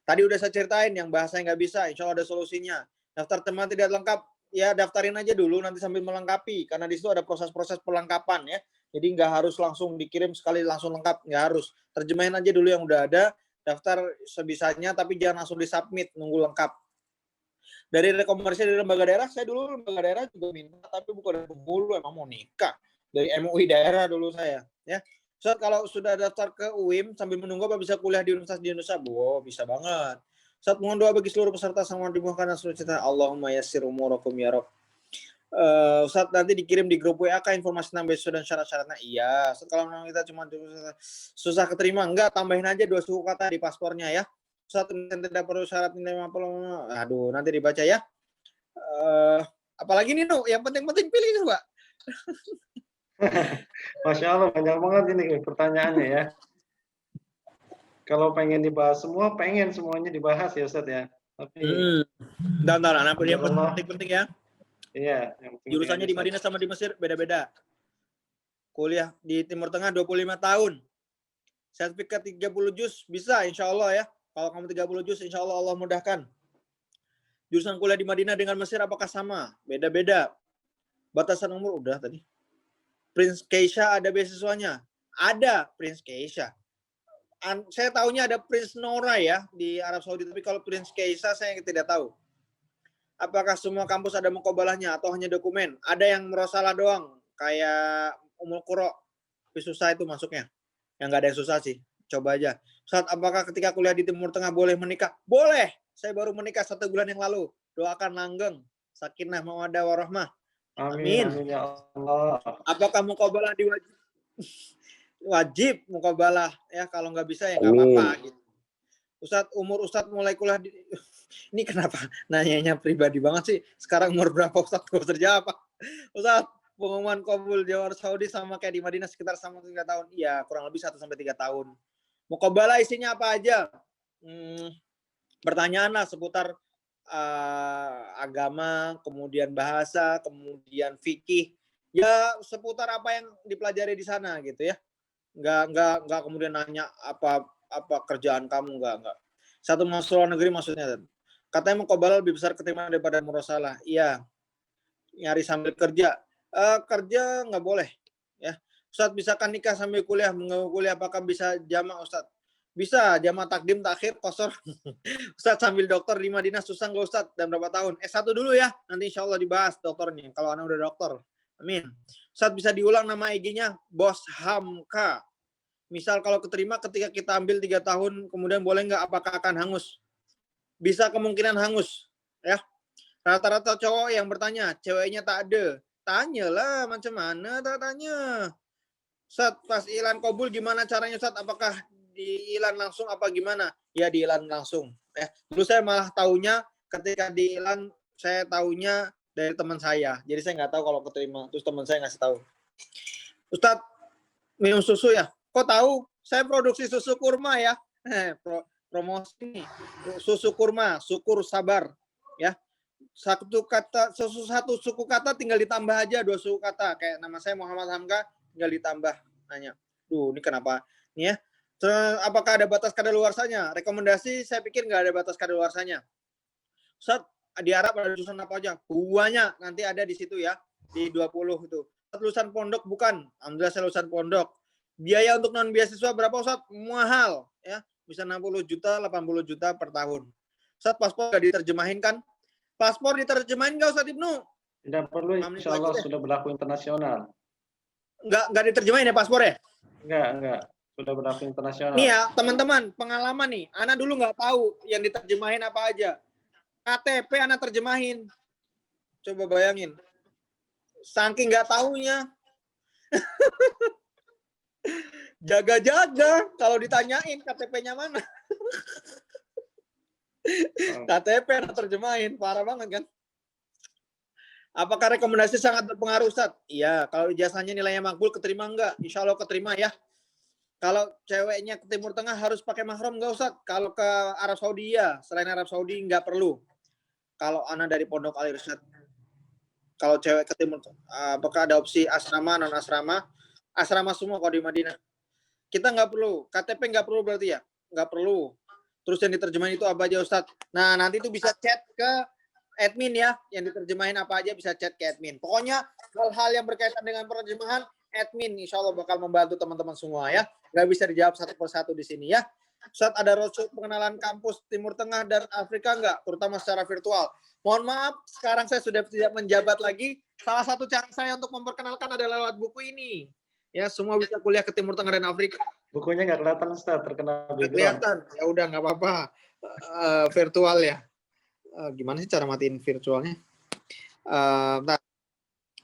[SPEAKER 3] Tadi udah saya ceritain yang bahasa yang nggak bisa, insya Allah ada solusinya. Daftar terjemahan tidak lengkap, ya daftarin aja dulu nanti sambil melengkapi. Karena di situ ada proses-proses pelengkapan ya. Jadi nggak harus langsung dikirim sekali langsung lengkap, nggak harus. Terjemahin aja dulu yang udah ada, daftar sebisanya, tapi jangan langsung disubmit, nunggu lengkap. Dari rekomendasi dari lembaga daerah, saya dulu lembaga daerah juga minta, tapi bukan dari Bengkulu, emang mau nikah. Dari MUI daerah dulu saya, ya. Ustaz, kalau sudah daftar ke UIM sambil menunggu apa bisa kuliah di universitas di Indonesia? Wow, bisa banget. Ustaz, mohon doa bagi seluruh peserta sama dimudahkan dan seluruh cita. Allahumma yassir umurakum ya Rabb. Ustaz, nanti dikirim di grup WA informasi tentang beasiswa dan syarat-syaratnya. Iya, Ustaz, kalau memang kita cuma susah keterima, enggak, tambahin aja 2 suku kata di paspornya ya. Ustaz, tidak perlu syarat nilai mampu. Aduh, nanti dibaca ya. Apalagi nih, yang penting-penting pilih coba.
[SPEAKER 1] Masya Allah, banyak banget ini pertanyaannya ya. Kalau pengen dibahas semua, pengen semuanya dibahas ya Ustaz ya. Tapi
[SPEAKER 3] Bentar, yang
[SPEAKER 1] alhamdulillah,
[SPEAKER 3] penting-penting ya.
[SPEAKER 1] iya, yang penting
[SPEAKER 3] Jurusannya di
[SPEAKER 1] Ustaz.
[SPEAKER 3] Madinah sama di Mesir beda-beda. Kuliah di Timur Tengah 25 tahun. Sertifikat 30 juz bisa insya Allah ya. Kalau kamu 30 juz insya Allah Allah mudahkan. Jurusan kuliah di Madinah dengan Mesir apakah sama? Beda-beda. Batasan umur udah tadi. Prince Keisha ada beasiswanya? Ada Prince Keisha. Saya tahunya ada Prince Nora ya di Arab Saudi, tapi kalau Prince Keisha saya tidak tahu. Apakah semua kampus ada muqabalahnya atau hanya dokumen? Ada yang murasalah doang, kayak Ummul Qura. Tapi susah itu masuknya. Yang nggak ada yang susah sih. Coba aja. Saat apakah ketika kuliah di Timur Tengah boleh menikah? Boleh. Saya baru menikah 1 bulan yang lalu. Doakan langgeng, sakinah, mawaddah, warahmah. Amin.
[SPEAKER 1] Amin ya Allah.
[SPEAKER 3] Apakah muqabalah diwajib? Wajib muqabalah ya, kalau nggak bisa ya nggak apa-apa gitu. Ustadz, umur Ustadz mulai kuliah di... Ini kenapa nanyanya pribadi banget sih? Sekarang umur berapa Ustadz? Gue kerja apa? Ustadz, pengumuman kabul di Arab Saudi sama kayak di Madinah sekitar sama 3 tahun. Iya, kurang lebih 1-3 tahun. Muqabalah isinya apa aja? Pertanyaan lah seputar agama, kemudian bahasa, kemudian fikih. Ya seputar apa yang dipelajari di sana gitu ya. Enggak kemudian nanya apa kerjaan kamu, enggak. Satu masuk luar negeri maksudnya. Katanya muqabalah lebih besar keterima daripada murasalah. Iya. Nyari sambil kerja. Kerja nggak boleh ya. Ustadz, bisakah nikah sambil kuliah? Mengganggu kuliah apakah bisa jamaah Ustadz? Bisa, jamaah takdim, takhir, qasar. Ustadz, sambil dokter di Madinah susah nggak Ustadz? Dan berapa tahun? S1 dulu ya. Nanti insya Allah dibahas dokternya. Kalau anak udah dokter. Amin. Ustadz, bisa diulang nama IG-nya Bos Hamka. Misal kalau keterima ketika kita ambil 3 tahun, kemudian boleh nggak, apakah akan hangus? Bisa kemungkinan hangus. Ya. Rata-rata cowok yang bertanya, ceweknya tak ada. Tanyalah macam mana tak tanya. Ustadz, pas iklan kabul gimana caranya Ustadz? Apakah di iklan langsung apa gimana? Ya di iklan langsung. Ya. Dulu saya malah taunya ketika di iklan, saya taunya dari teman saya. Jadi saya nggak tahu kalau keterima. Terus teman saya ngasih tahu. Ustadz, minum susu ya? Kok tahu? Saya produksi susu kurma ya. Promosi susu kurma, syukur sabar ya. Satu suku kata tinggal ditambah aja 2 suku kata. Kayak nama saya Muhammad Hamka tinggal ditambah. Nanya. Ini kenapa? Nih ya. Terus, apakah ada batas kadaluarsanya? Rekomendasi saya pikir nggak ada batas kadaluarsanya. Ustaz, di Arab ada jurusan apa aja? Banyak, nanti ada di situ ya. Di 20 itu. Lulusan pondok bukan? Alhamdulillah saya lulusan pondok. Biaya untuk non beasiswa berapa Ustaz? Mahal ya. Bisa 60 juta, 80 juta per tahun. Ustaz, paspor nggak diterjemahin kan? Paspor diterjemahin nggak Ustaz Ibnu?
[SPEAKER 1] Tidak perlu, insya Allah sudah berlaku internasional.
[SPEAKER 3] Nggak diterjemahin ya paspor ya?
[SPEAKER 1] Enggak. Sudah berlaku internasional.
[SPEAKER 3] Nih ya, teman-teman, pengalaman nih. Ana dulu nggak tahu yang diterjemahin apa aja. KTP Ana terjemahin. Coba bayangin. Saking nggak taunya. Jaga-jaga kalau ditanyain KTP-nya mana. KTP Ana terjemahin. Parah banget kan? Apakah rekomendasi sangat berpengaruh Ustaz? Iya, kalau ijazahnya nilainya makbul, keterima enggak? Insya Allah keterima ya. Kalau ceweknya ke Timur Tengah harus pakai mahram enggak Ustaz? Kalau ke Arab Saudi ya, selain Arab Saudi enggak perlu. Kalau anak dari Pondok Al Irsyad. Kalau cewek ke Timur Tengah, apakah ada opsi asrama, non asrama? Asrama semua kalau di Madinah. Kita enggak perlu. KTP enggak perlu berarti ya? Enggak perlu. Terus yang diterjemahin itu apa aja Ustaz? Nah, nanti itu bisa chat ke admin ya, yang diterjemahin apa aja bisa chat ke admin. Pokoknya hal-hal yang berkaitan dengan penerjemahan, admin insya Allah bakal membantu teman-teman semua ya. Nggak bisa dijawab satu persatu di sini ya. Ustaz, ada roadshow pengenalan kampus Timur Tengah dan Afrika nggak? Terutama secara virtual. Mohon maaf, sekarang saya sudah tidak menjabat lagi. Salah satu cara saya untuk memperkenalkan adalah lewat buku ini. Ya, semua bisa kuliah ke Timur Tengah dan Afrika.
[SPEAKER 1] Bukunya nggak kelihatan Ustaz, terkena
[SPEAKER 3] Nggak
[SPEAKER 1] background.
[SPEAKER 3] kelihatan. Ya udah, nggak apa-apa. Virtual ya. Gimana sih cara matiin virtualnya? Nah,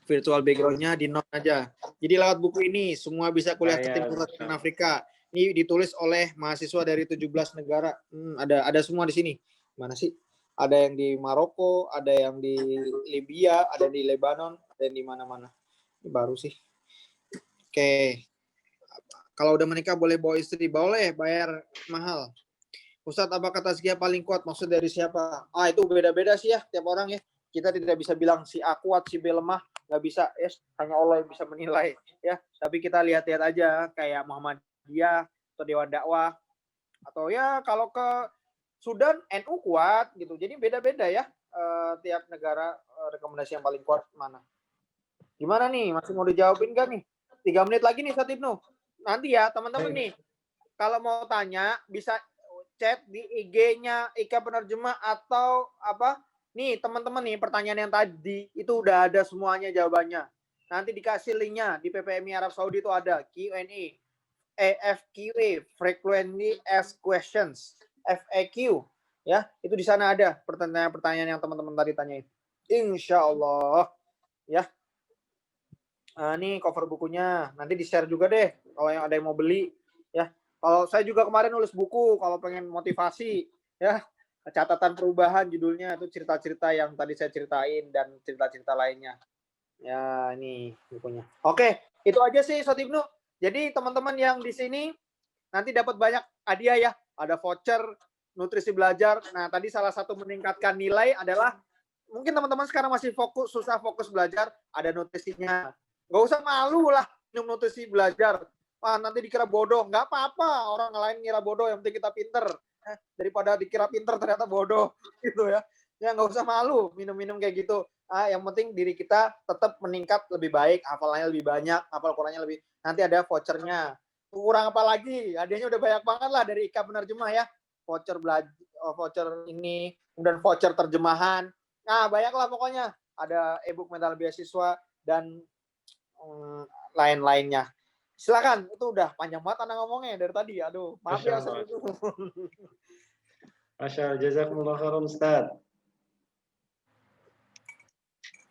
[SPEAKER 3] virtual background-nya di non aja. Jadi lewat buku ini semua bisa kuliah ke Timur Tengah dan Afrika. Ini ditulis oleh mahasiswa dari 17 negara. Ada semua di sini. Mana sih? Ada yang di Maroko, ada yang di Libya, ada di Lebanon, ada yang di mana-mana. Ini baru sih. Oke. Kalau udah menikah boleh bawa istri, boleh bayar mahal. Ustadz, apakah tazkiyah paling kuat? Maksud dari siapa? Itu beda-beda sih ya tiap orang ya. Kita tidak bisa bilang si A kuat, si B lemah, nggak bisa. Ya, hanya Allah yang bisa menilai. Ya, tapi kita lihat-lihat aja kayak Muhammadiyah atau Dewan Dakwah atau ya kalau ke Sudan NU kuat gitu. Jadi beda-beda ya tiap negara rekomendasi yang paling kuat mana. Gimana nih? Masih mau dijawabin nggak nih? 3 menit lagi nih Ustadz Ibnu. Nanti ya teman-teman nih. Kalau mau tanya bisa chat di IG-nya Ika Penerjemah atau apa? Nih teman-teman nih pertanyaan yang tadi itu udah ada semuanya jawabannya. Nanti dikasih linknya di PPMI Arab Saudi itu ada Q&A, FAQ, Frequently Asked Questions, FAQ, ya itu di sana ada pertanyaan-pertanyaan yang teman-teman tadi tanyain. Insya Allah, ya. Ini cover bukunya, nanti di share juga deh kalau yang ada yang mau beli, ya. Kalau saya juga kemarin nulis buku, kalau pengen motivasi, ya catatan perubahan judulnya itu cerita-cerita yang tadi saya ceritain dan cerita-cerita lainnya. Ya ini bukunya. Oke, itu aja sih Ustadz Ibnu. Jadi teman-teman yang di sini nanti dapat banyak hadiah ya. Ada voucher nutrisi belajar. Nah tadi salah satu meningkatkan nilai adalah mungkin teman-teman sekarang masih susah fokus belajar. Ada nutrisinya. Nggak usah malu lah minum nutrisi belajar. Nanti dikira bodoh. Nggak apa-apa. Orang lain ngira bodoh. Yang penting kita pinter. Daripada dikira pinter ternyata bodoh. Gitu ya. Ya nggak usah malu minum-minum kayak gitu. Yang penting diri kita tetap meningkat lebih baik, hafalannya lebih banyak, hafal Qurannya lebih. Nanti ada vouchernya. Kurang apa lagi? Hadiahnya udah banyak banget lah dari Ika Penerjemah ya. Voucher belajar, voucher ini, kemudian voucher terjemahan. Nah, banyak lah pokoknya. Ada e-book mental beasiswa dan lain-lainnya. Silakan, itu udah panjang banget anak ngomongnya dari tadi. Aduh, maaf ya.
[SPEAKER 1] Masya Allah, jazakumullah khairan Ustaz.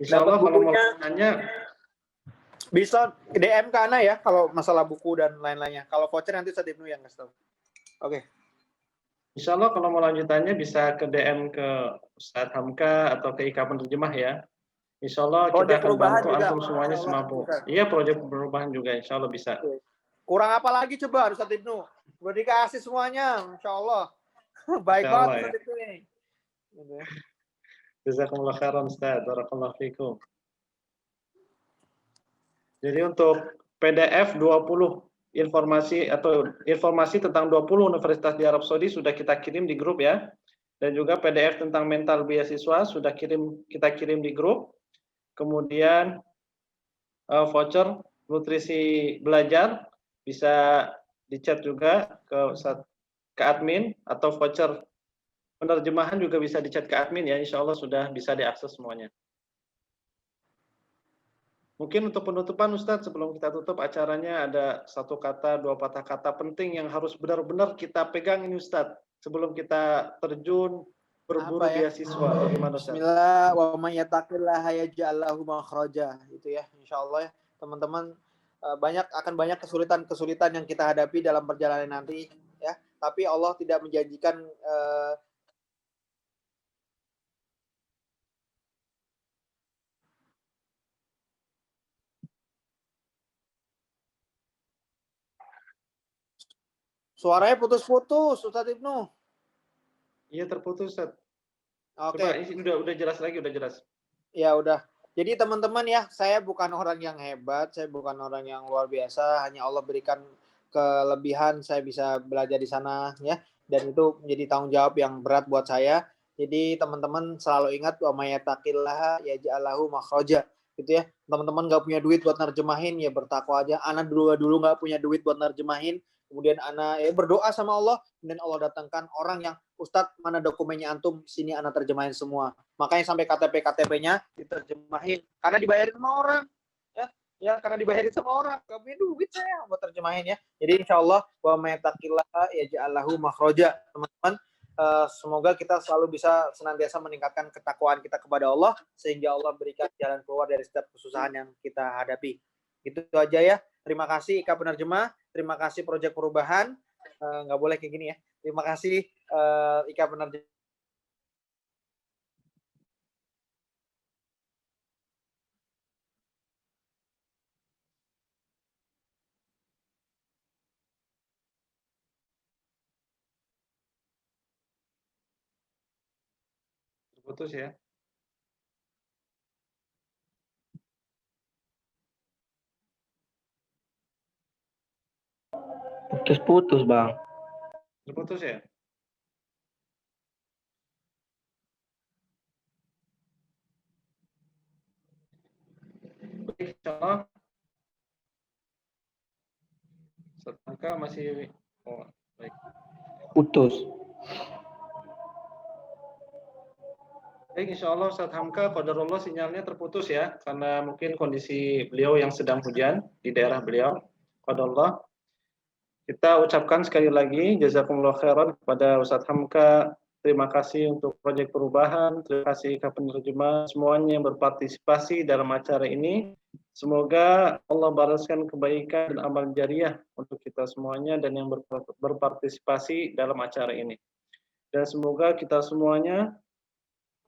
[SPEAKER 1] Insya Allah kalau mau tanya bisa DM ke Ana ya kalau masalah buku dan lain-lainnya. Kalau voucher nanti Ustadz Ibnu yang ngasih tahu. Oke. Insya Allah kalau mau lanjutannya bisa ke DM ke Ustadz Hamka atau ke Ika Penerjemah ya. Insya Allah kita akan bantu antum semuanya semampu. Iya, proyek perubahan juga Insya Allah bisa. Kurang apa lagi coba Ustadz Ibnu? Udah dikasih semuanya, Insya Allah. Baik banget Ustadz Ibnu ini. Jazakumullah khairan Ustaz, barakallahu fikum. Jadi untuk PDF 20 informasi tentang 20 universitas di Arab Saudi sudah kita kirim di grup ya. Dan juga PDF tentang mental beasiswa sudah kita kirim di grup. Kemudian voucher nutrisi belajar bisa di-chat juga ke admin atau voucher penerjemahan juga bisa di-chat ke admin ya, insya Allah sudah bisa diakses semuanya. Mungkin untuk penutupan Ustadz, sebelum kita tutup acaranya ada 1 kata, 2 patah kata penting yang harus benar-benar kita pegang ini Ustadz. Sebelum kita terjun berburu beasiswa. Bagaimana Ustadz? Bismillah wa may yattaqillaha yaj'al lahu makhraja. Itu ya, insya Allah ya. Teman-teman akan banyak kesulitan yang kita hadapi dalam perjalanan nanti ya. Tapi Allah tidak menjanjikan Suaranya putus-putus, Ustadz Ibnu. Iya terputus, Ustadz. Oke. Coba udah jelas lagi, udah jelas. Ya udah. Jadi teman-teman ya, saya bukan orang yang hebat, saya bukan orang yang luar biasa, hanya Allah berikan kelebihan saya bisa belajar di sana ya, dan itu menjadi tanggung jawab yang berat buat saya. Jadi teman-teman selalu ingat wa may yattaqillaha yaj'al lahu makhraja. Gitu ya. Teman-teman nggak punya duit buat nerjemahin ya bertakwa aja. Anak dulu nggak punya duit buat nerjemahin.
[SPEAKER 3] kemudian ana berdoa sama Allah, kemudian Allah datangkan orang yang Ustadz mana dokumennya antum, sini ana terjemahin semua. Makanya sampai KTP-nya diterjemahin karena dibayarin sama orang. Ya karena dibayarin sama orang, gak punya duit saya buat terjemahin ya. Jadi insya Allah wa mayataqillaha yaj'allahu makhraja, teman-teman. Semoga kita selalu bisa senantiasa meningkatkan ketakwaan kita kepada Allah sehingga Allah berikan jalan keluar dari setiap kesusahan yang kita hadapi. Itu aja ya. Terima kasih IKA Penerjemah, terima kasih Proyek Perubahan. Nggak boleh kayak gini ya. Terima kasih IKA Penerjemah.
[SPEAKER 1] Putus ya.
[SPEAKER 4] Putus Bang.
[SPEAKER 1] Terputus ya. Baik, insyaallah. Setangka masih baik.
[SPEAKER 4] Putus.
[SPEAKER 1] Baik, insya Allah Ustadz Hamka, qadarullah sinyalnya terputus ya, karena mungkin kondisi beliau yang sedang hujan di daerah beliau. Qadarullah. Kita ucapkan sekali lagi jazakumullah khairan kepada Ustadz Hamka. Terima kasih untuk Proyek Perubahan, terima kasih IKA Penerjemah, semuanya yang berpartisipasi dalam acara ini. Semoga Allah balaskan kebaikan dan amal jariah untuk kita semuanya dan yang berpartisipasi dalam acara ini. Dan semoga kita semuanya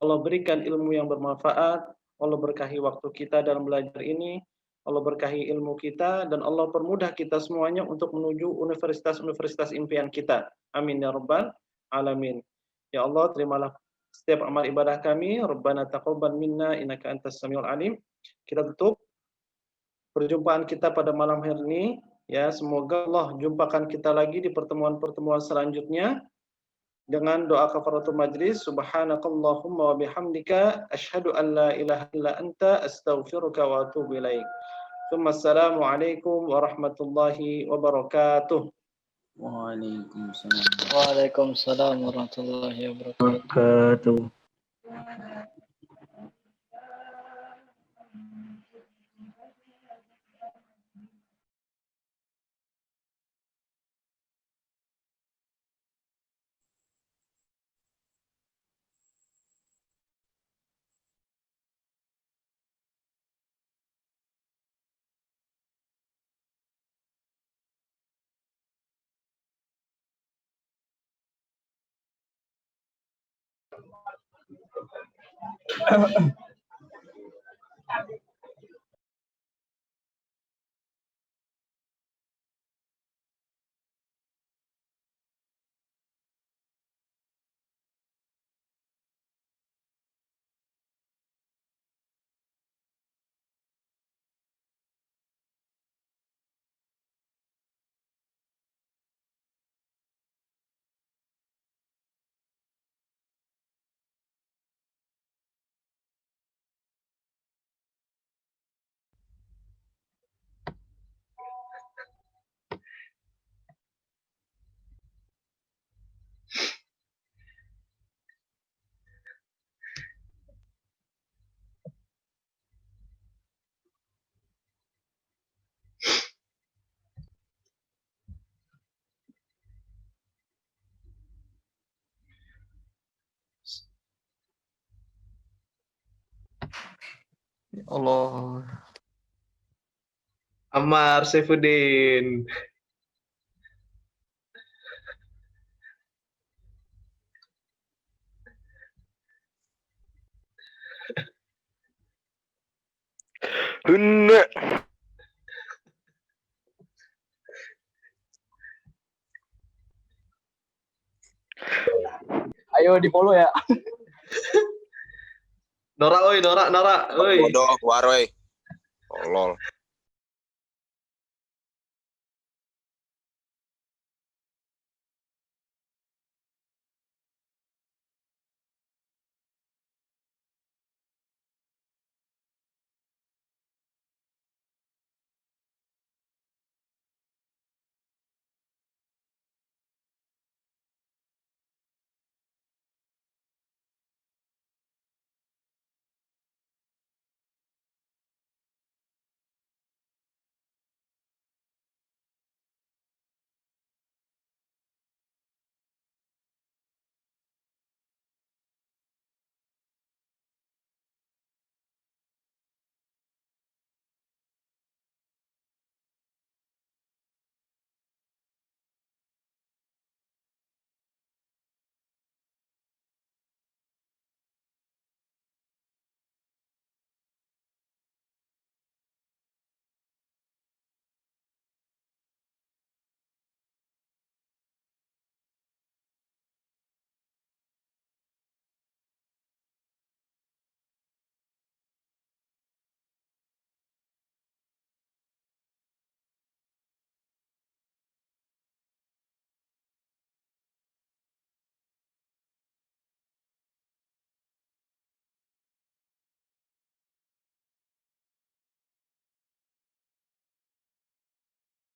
[SPEAKER 1] Allah berikan ilmu yang bermanfaat, Allah berkahi waktu kita dalam belajar ini, Allah berkahi ilmu kita, dan Allah permudah kita semuanya untuk menuju universitas-universitas impian kita. Amin ya rabbal alamin. Ya Allah, terimalah setiap amal ibadah kami. Rabbana taqabbal minna innaka antas samiul alim. Kita tutup perjumpaan kita pada malam hari ini. Ya, semoga Allah jumpakan kita lagi di pertemuan-pertemuan selanjutnya. Dengan doa kafaratul majlis, subhanakallahumma wa bihamdika asyhadu an la ilaha illa anta astaghfiruka wa atubu ilaik. Assalamu alaikum warahmatullahi wabarakatuh.
[SPEAKER 5] Waalaikumsalam.
[SPEAKER 6] Waalaikumsalam warahmatullahi wabarakatuh.
[SPEAKER 7] Ya Allah. Ammar Saifuddin. Hunna.
[SPEAKER 6] Ayo di follow ya.
[SPEAKER 7] Nora, oi, Nora, oi.
[SPEAKER 8] Bodoh, keluar, woi. Tolol.